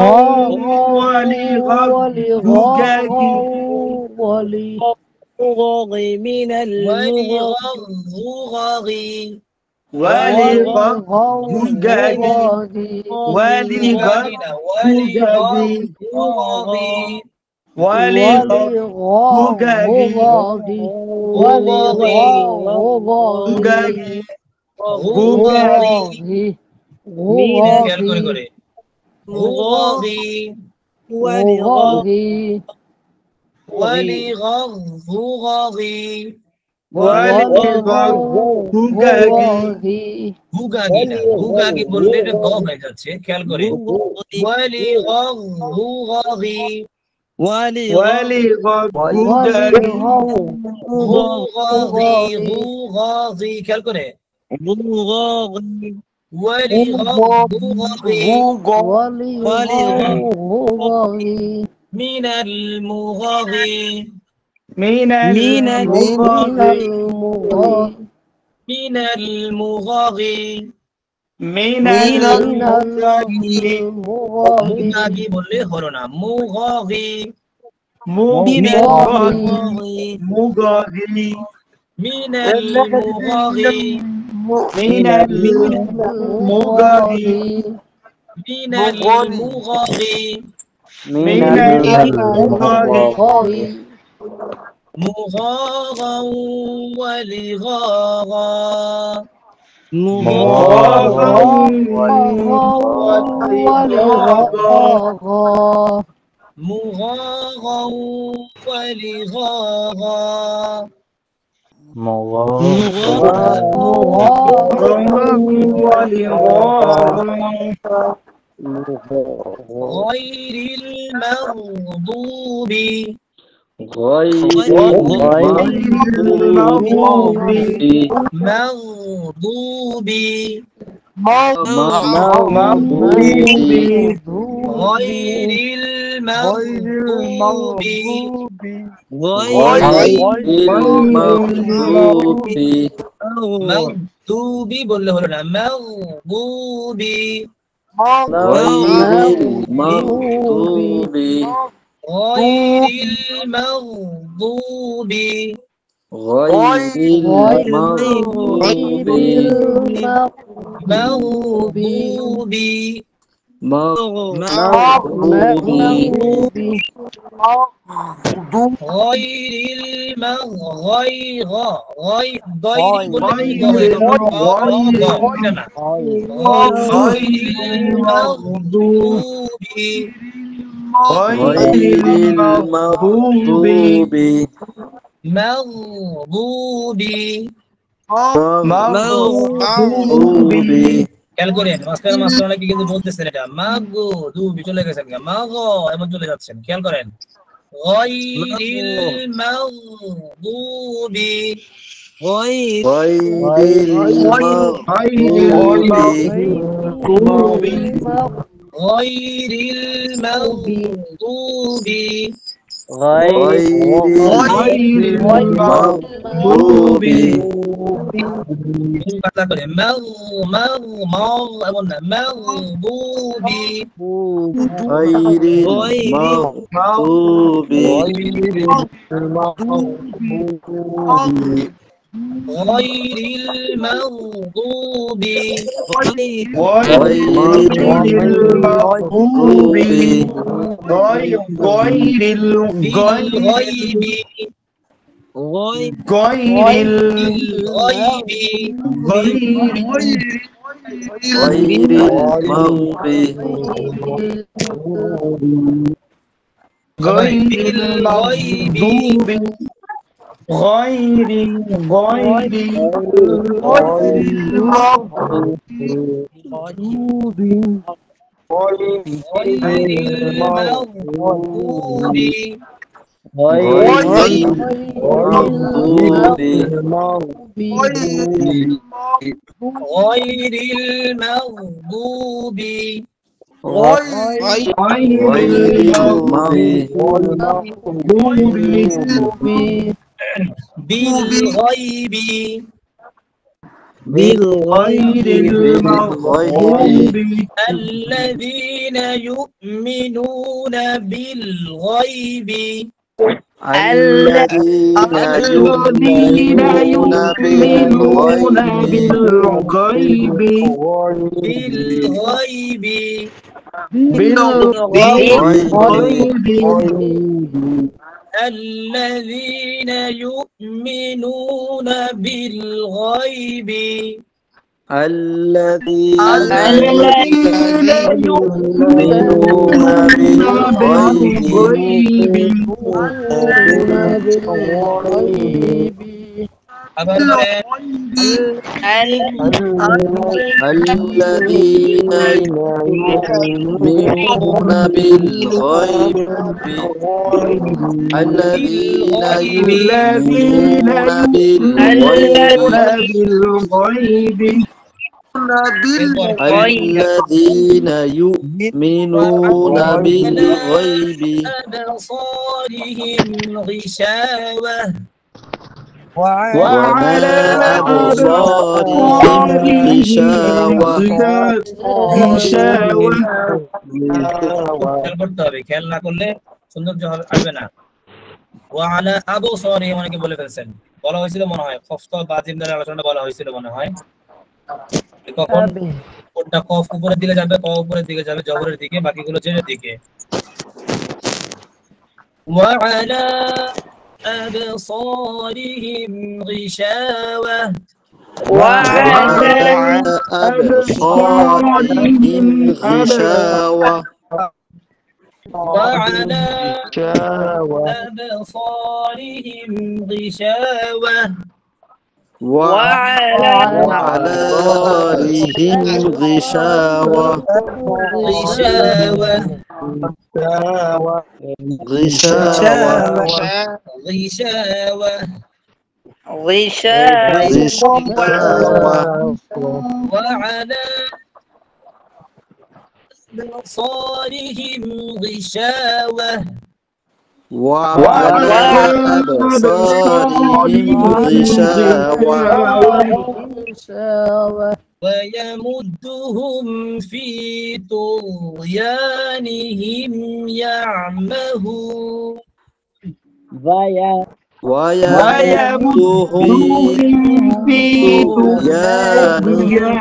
ولغضغض من المغض ولغضغض হুগাগি বললে এটা গ হয়ে যাচ্ছে, খেয়াল করে খেয়াল করে من المغض من المغض মুগাগি বললে হলো না, মুগাগি من المغض من المغض مغاغا ولغاغا مغاغا غير المغضوب مغضوب غير المغضوب مغضوب বললে হলো না, مغضوب غير المغضوب مغضوب غير খেয়াল করেন মাস্টার অনেকে কিন্তু বলতেছেন এটা মাগদুবি চলে গেছেন, মাগো এমন চলে যাচ্ছেন, খেয়াল করেন গায়রিল মাগদুবি গায়রিল মাগদুবি কথা করে এমন না, মাগদুবি غير المغضوب بالغيب সবাই غير المغضوب غير المغضوب غير المغضوب غير المغضوب بالغيب بالغير المغضوب الذين يؤمنون بالغيب الذين يؤمنون بالغيب بالغيب الذين يؤمنون بالغيب الذين يؤمنون بالغيب الذين يؤمنون بالغيب الذين يؤمنون بالغيب الذين يؤمنون بالغيب أبصارهم غشاوة وعلى أبصارهم غشاوة খেয়াল না করলে সৌন্দর্য আসবে না। ওয়ালা আবসারিহিম অনেকে বলে ফেলছেন, বলা হয়েছিল মনে হয় কফ বা জিমদার আলোচনা বলা হয়েছিল মনে হয়। কখন কোনটা কফ উপরের দিকে যাবে, ক উপরের দিকে যাবে, জবরের দিকে, বাকিগুলো জেরের দিকে। وعلى أبصارهم غشاوة وعلى أبصارهم غشاوة وعلى أبصارهم غشاوة وعلى أبصارهم غشاوة غشاوة غشاوة وعلى أبصارهم غشاوة وعلى أبصارهم غشاوة ويمدهم في طغيانهم يعمهون ويمدهم في طغيانهم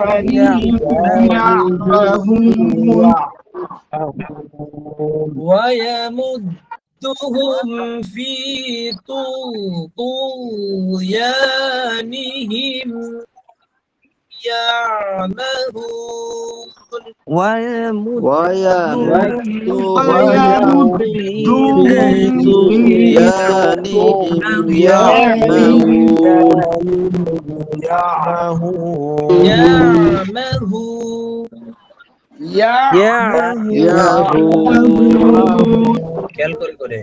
ويمدهم في طغيانهم يعمهون ويمدهم في طغيانهم يعمهون খেয়াল করে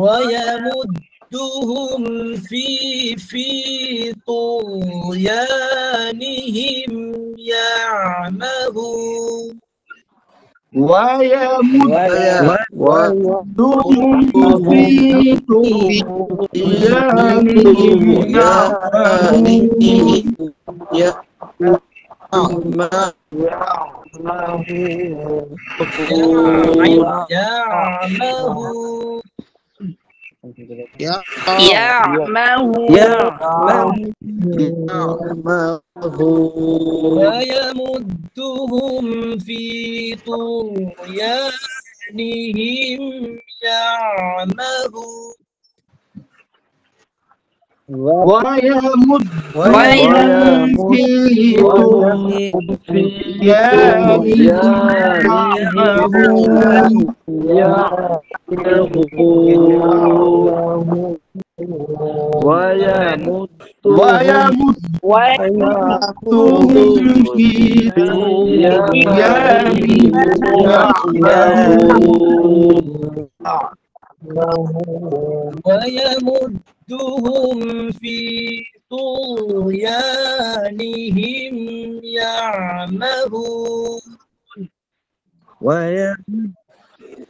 ويمدهم في طغيانهم يعمهون ويمدهم في طغيانهم ويمدهم في طغيانهم يعمهون ويمدهم في طغيانهم يعمهون ويمدهم في طغيانهم يعمهون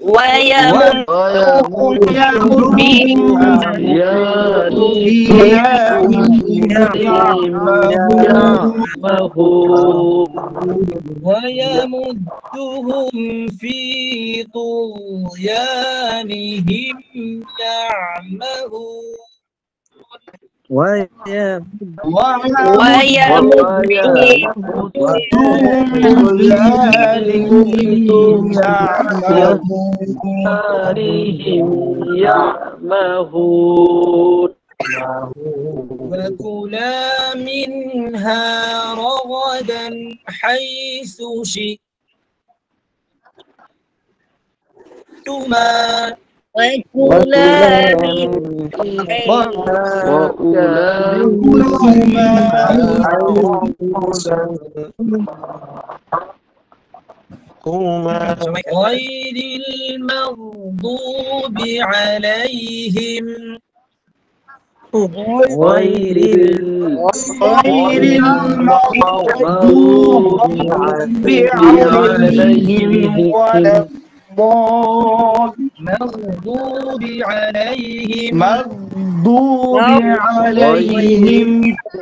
ويمدهم في طغيانهم يعمهون ويمدهم في طغيانهم يعمهون وكلا منها رغدا حيث شئتما غير المغضوب عليهم غير المغضوب عليهم ولا مغضوب عليهم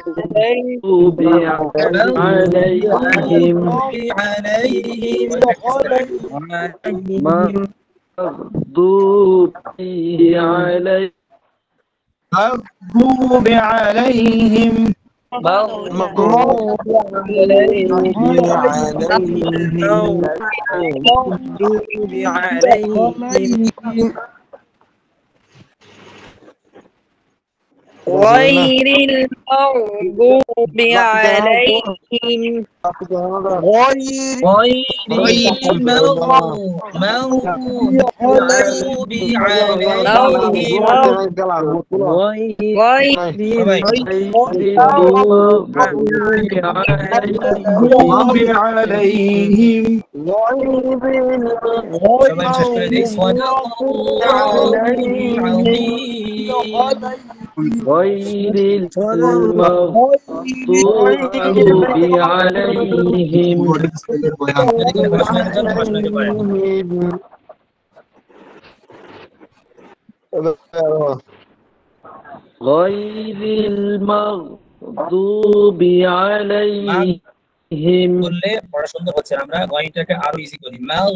বললে বড় সুন্দর হচ্ছে আমরা গয়টাকে আরো ইজি করি মাগ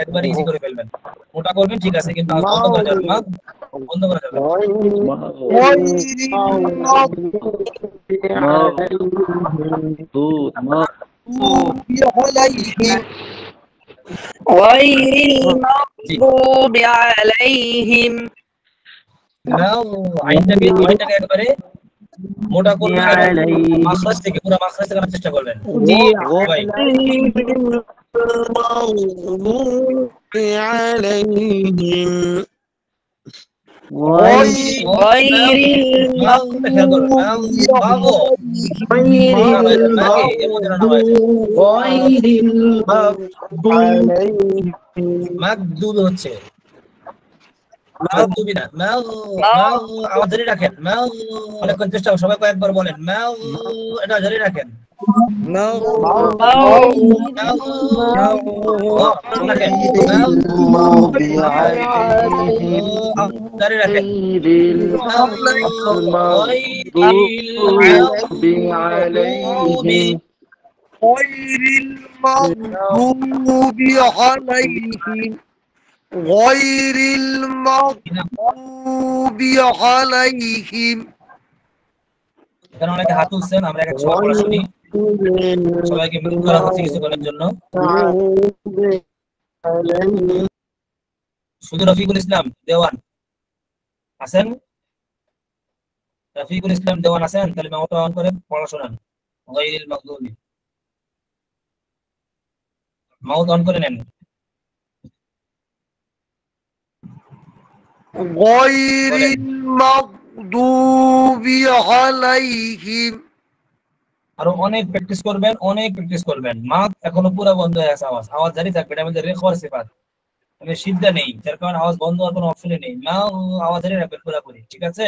একবার ইজি করে ফেলবেন মোটা করবেন ঠিক আছে কিন্তু বন্ধ করে যাবেন মাগ বন্ধ করে যাবেন আইনটাকে একবারে মোটা করবেন মাখরাজ থেকে পুরো মাখরাজ থেকে চেষ্টা করবেন জি ভাই মাগদুব হচ্ছে মাগদুবি না আওয়াজ ধরে রাখেন অনেকক্ষণ চেষ্টা সবাই কয়েকবার বলেন এটা ধরে রাখেন ধরে রাখেন غير المغضوب عليهم এখানে অনেকে হাত তুলছেন আমরা একটা ছোট করে শুনি সবাইকে মিউট করা হচ্ছে কিছু করার জন্য শুধু রফিকুল ইসলাম দেওয়ান আছেন রফিকুল ইসলাম দেওয়ান আছেন? তাহলে মাউথ অন করে পড়া শোনান। গায়রিল মাগদুবি, মাউথ অন করে নেন। غير المغضوب عليهم আরো অনেক প্র্যাকটিস করবেন, অনেক প্র্যাকটিস করবেন। মাদ এখনো পুরো বন্ধ হয়ে আছে, আওয়াজ আওয়াজ জারি থাকবে। এটা আমাদের রেখর সিফাত, মানে সিদ্ধা নেই, যার কারণে আওয়াজ বন্ধ হওয়ার কোনো অপশনই নেই। মা আওয়াজ জারি রাখবেন পুরোপুরি, ঠিক আছে?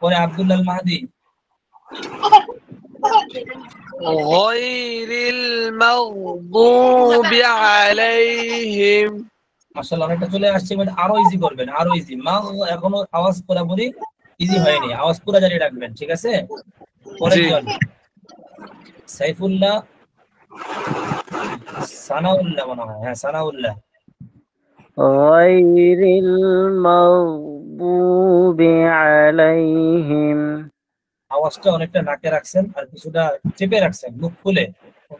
পরে আব্দুল্লাহ মাহদি। غير المغضوب عليهم মাশাআল্লাহ অনেকটা চলে আসছে, মানে আরো ইজি করবেন, আরো ইজি। মা এখনো আওয়াজ পুরোপুরি ইজি হয়নি, আওয়াজ পুরো জারি রাখবেন, ঠিক আছে? পরের জন সাইফুল্লাহ, সানাউল্লাহ মনে হয়, হ্যাঁ সানাউল্লাহ। غير المغضوب عليهم আওয়াজটা অনেকটা নাকে রাখছেন আর কিছুটা চেপে রাখছেন, মুখ খুলে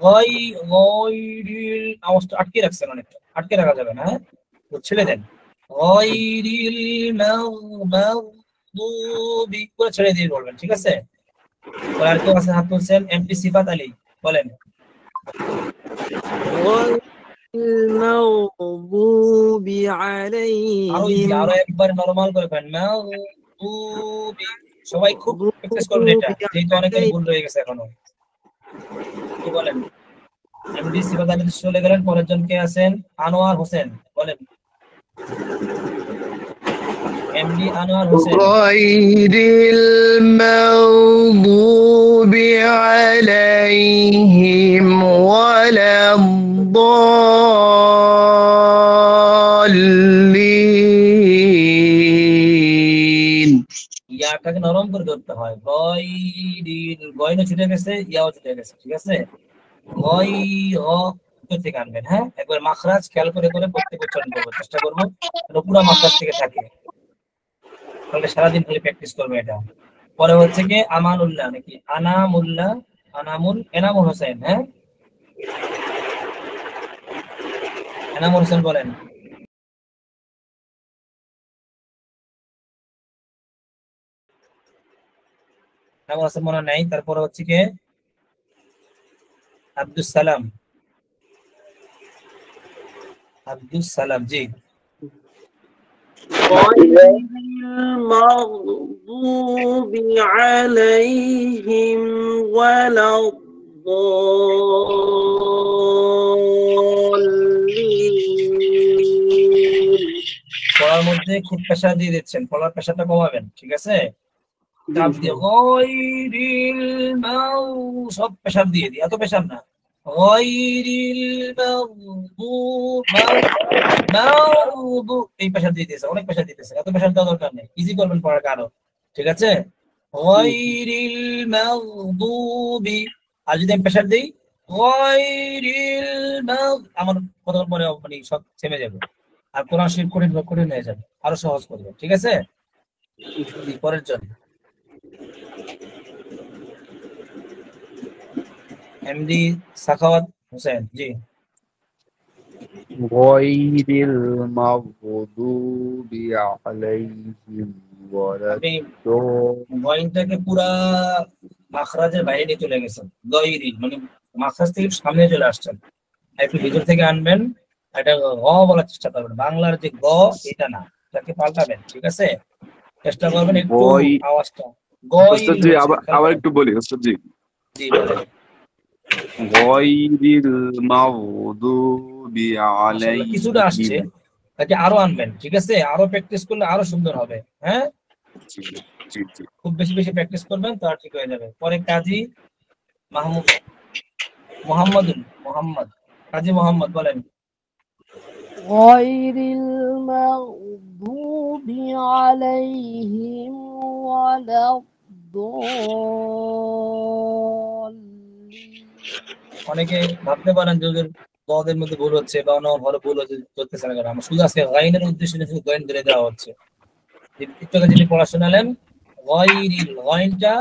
গয়রিল, আওয়াজটা আটকে রাখছেন, অনেকটা আটকে রাখা যাবে না, হ্যাঁ তো ছেড়ে দেন। গয়রিল মাগদুবি করে ছেড়ে দিয়ে বলবেন, ঠিক আছে? আর কেউ আছে হাত তুলছেন? এমপি সিফাত আলী, বলেন। غير المغضوب عليهم আরো একবার নরমাল করে ফেলেন, মাগদুবি। সবাই খুব প্র্যাকটিস করবেন এটা, যেহেতু অনেকের ভুল রয়ে গেছে এখনো। কি বলেন? এমডি সিফাত আলী চলে গেলেন, পরের জন কে আছেন? আনোয়ার হোসেন, বলেন। এমডি আনোয়ার হোসেন। غير المغضوب عليهم ولا الضالين ইয়াটাকে নরম করে ধরতে হয়। গয়রিল, গয়না ছুটে গেছে, ইয়াও ছুটে গেছে, ঠিক আছে? গয় থেকে আনবেন, হ্যাঁ একবার মাখরাজ খেয়াল করে করে প্রত্যেক উচ্চারণ করবো, চেষ্টা করবো পুরো মাখরাজ থেকে থাকে, তাহলে সারাদিন খালি প্র্যাকটিস করবে এটা। পরে হচ্ছে কি আমানুল্লাহ, নাকি আনামুল্লাহ, এনামুল হোসেন, হ্যাঁ এনামুল হোসেন বলেন। এনামুল হোসেন মনে নাই। তারপরে হচ্ছে কি আব্দুস সালাম, জি। غير المغضوب عليهم ولا الضالين পড়ার মধ্যে খুব প্রেসার দিয়ে দিচ্ছেন, পড়ার প্রেসারটা কমাবেন, ঠিক আছে? চাপ দিয়ে গয়রিল মাউ, সব প্রেসার দিয়ে দিই, এত প্রেসার না। গয়রিল মাগদুব, এই প্রেসার দিয়ে দিয়েছে, অনেক প্রেসার দিতেছে, এত প্রেসার দেওয়ার দরকার নেই, ইজি করবেন পড়াটা আরো, ঠিক আছে? গয়রিল মাগদুবি, আর যদি আমি প্রেসার দিই গয়রিল মাগ, আমার কতক্ষণ পরে মানে সব থেমে যাবে, আর কোরআন শরীফ কঠিন হয়ে যাবে, আরো সহজ করবে, ঠিক আছে? পরের জন্য এমডি সাখাওয়াত হোসেন, জি। غير المغضوب عليهم ولا আপনি গয়নটাকে পুরা মাখরাজের বাইরে নিয়ে চলে গেছেন, গয়রিল মানে মাখরাজ থেকে সামনে চলে আসছেন, একটু ভিতর থেকে আনবেন, এটা গ বলার চেষ্টা করবেন, বাংলার যে গ এটা না, এটাকে পাল্টাবেন, ঠিক আছে? চেষ্টা করবেন একটু আওয়াজটা ওস্তাদ জি আবার একটু বলি ওস্তাদ জি। জি বলেন। গায়রিল মাগদুবি আলাইহিম, কিছুটা আসছে, তাকে আরো আনবেন, ঠিক আছে? আরো প্র্যাকটিস করলে আরো সুন্দর হবে, হ্যাঁ জি জি, খুব বেশি বেশি প্র্যাকটিস করবেন তো আর ঠিক হয়ে যাবে। পরে কাজী মোহাম্মদ, কাজী মোহাম্মদ বলেন। غير المغضوب عليهم ولا الضالين। অনেকে ভাবতে পারেন যে ওদের গদের মধ্যে ভুল হচ্ছে বা অন্য ঘরে ভুল হচ্ছে, চলতেছে না কেন? আমরা শুধু আজকে গাইনের উদ্দেশ্যে শুধু গয়ন ধরে দেওয়া হচ্ছে। একটু আগে যিনি পড়া শোনালেন গয়রিল, গয়নটা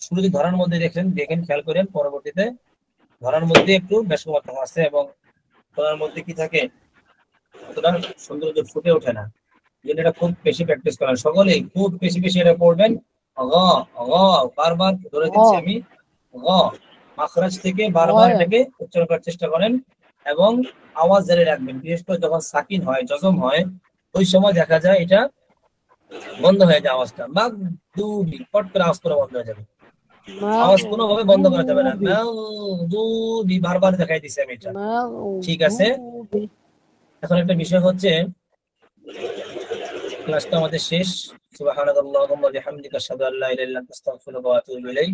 শুরুতে ধরার মধ্যে দেখেন খেয়াল করেন, পরবর্তীতে ধরার মধ্যে একটু বেশকমত আছে এবং ধরার মধ্যে কি থাকে অতটা সৌন্দর্য ফুটে ওঠে না। এটা খুব বেশি প্র্যাকটিস করেন সকলেই, খুব বেশি বেশি এটা পড়বেন, গ গ বারবার ধরে দিচ্ছি আমি গ মাখরাজ থেকে বারবার এটাকে উচ্চারণ করার চেষ্টা করেন এবং আওয়াজ জারি রাখবেন। বিশেষ করে যখন সাকিন হয়, জজম হয়, ওই সময় দেখা যায় এটা বন্ধ হয়ে যায় আওয়াজটা। মাগদুবি পট করে আওয়াজ করে বন্ধ হয়ে যাবে, আওয়াজ কোনোভাবে বন্ধ করা যাবে না। মাগদুবি বারবার দেখাই দিছি আমি এটা, ঠিক আছে? এখন একটা বিষয় হচ্ছে ক্লাসটা আমাদের শেষ। সুবহানাল্লাহুম্মা ওয়া বিহামদিকা আশহাদু আল্লা ইলাহা ইল্লা আনতা আস্তাগফিরুকা ওয়া আতুবু ইলাইক।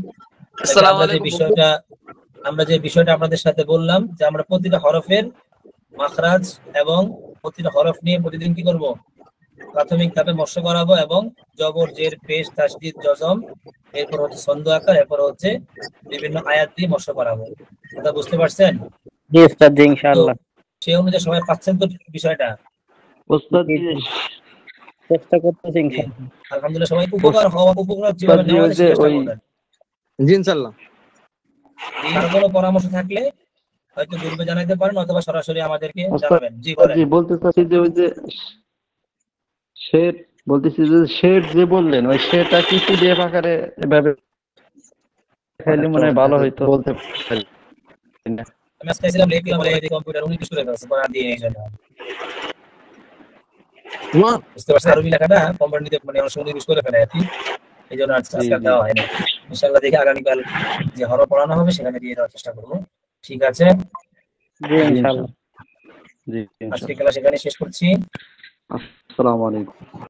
আমরা যে বিষয়টা আপনাদের সাথে বললাম যে আমরা প্রতিটা হরফের মাখরাজ এবং প্রতিটা হরফ নিয়ে প্রতিদিন কি করব, প্রাথমিক ধাপে মস্য করাবো এবং জবর, জের, পেশ, তাসদীদ, জজম, এরপর হচ্ছে ছন্দ আকার, এরপর হচ্ছে বিভিন্ন আয়াত দিয়ে মস্য করাবো। কথা বুঝতে পারছেন? জি উস্তাদ জি ইনশাআল্লাহ। সেই অনুযায়ী সবাই পাচ্ছেন তো বিষয়টা? উস্তাদ চেষ্টা করতেছি ইনশাআল্লাহ। আলহামদুলিল্লাহ সবাই উপকার যেভাবে নেওয়া যায় চেষ্টা করবেন। জি ইনশাআল্লাহ। আর কোনো পরামর্শ থাকলে হয়তো গ্রুপে জানাতে পারেন অথবা সরাসরি আমাদেরকে জানাবেন। জি বলেন। জি বলতে চাচ্ছি যে ওই যে শেড বলতেছি যে শেড যে বললেন ওই শেডটা কি পিডিএফ আকারে এভাবে খাইলে মনে হয় ভালো হইতো বলতে পারি না। আমি আজকে ছিলাম লিখলাম বলে এই কম্পিউটার উনি কিছু লেখা আছে পড়া দিয়ে এই জন্য বুঝতে পারছেন। আরবি লেখাটা কম্পিউটার নিতে মানে অনেক সময় ইউজ করে ফেলে আর কি, এই জন্য আজকে দেওয়া হয় না। ইনশাআল্লাহ দেখি আগামীকাল যে হরফ পড়ানো হবে সেখানে দিয়ে দেওয়ার চেষ্টা করবো, ঠিক আছে? জি ইনশাআল্লাহ। জি আজকে ক্লাস এখানে শেষ করছি। আসসালামু আলাইকুম।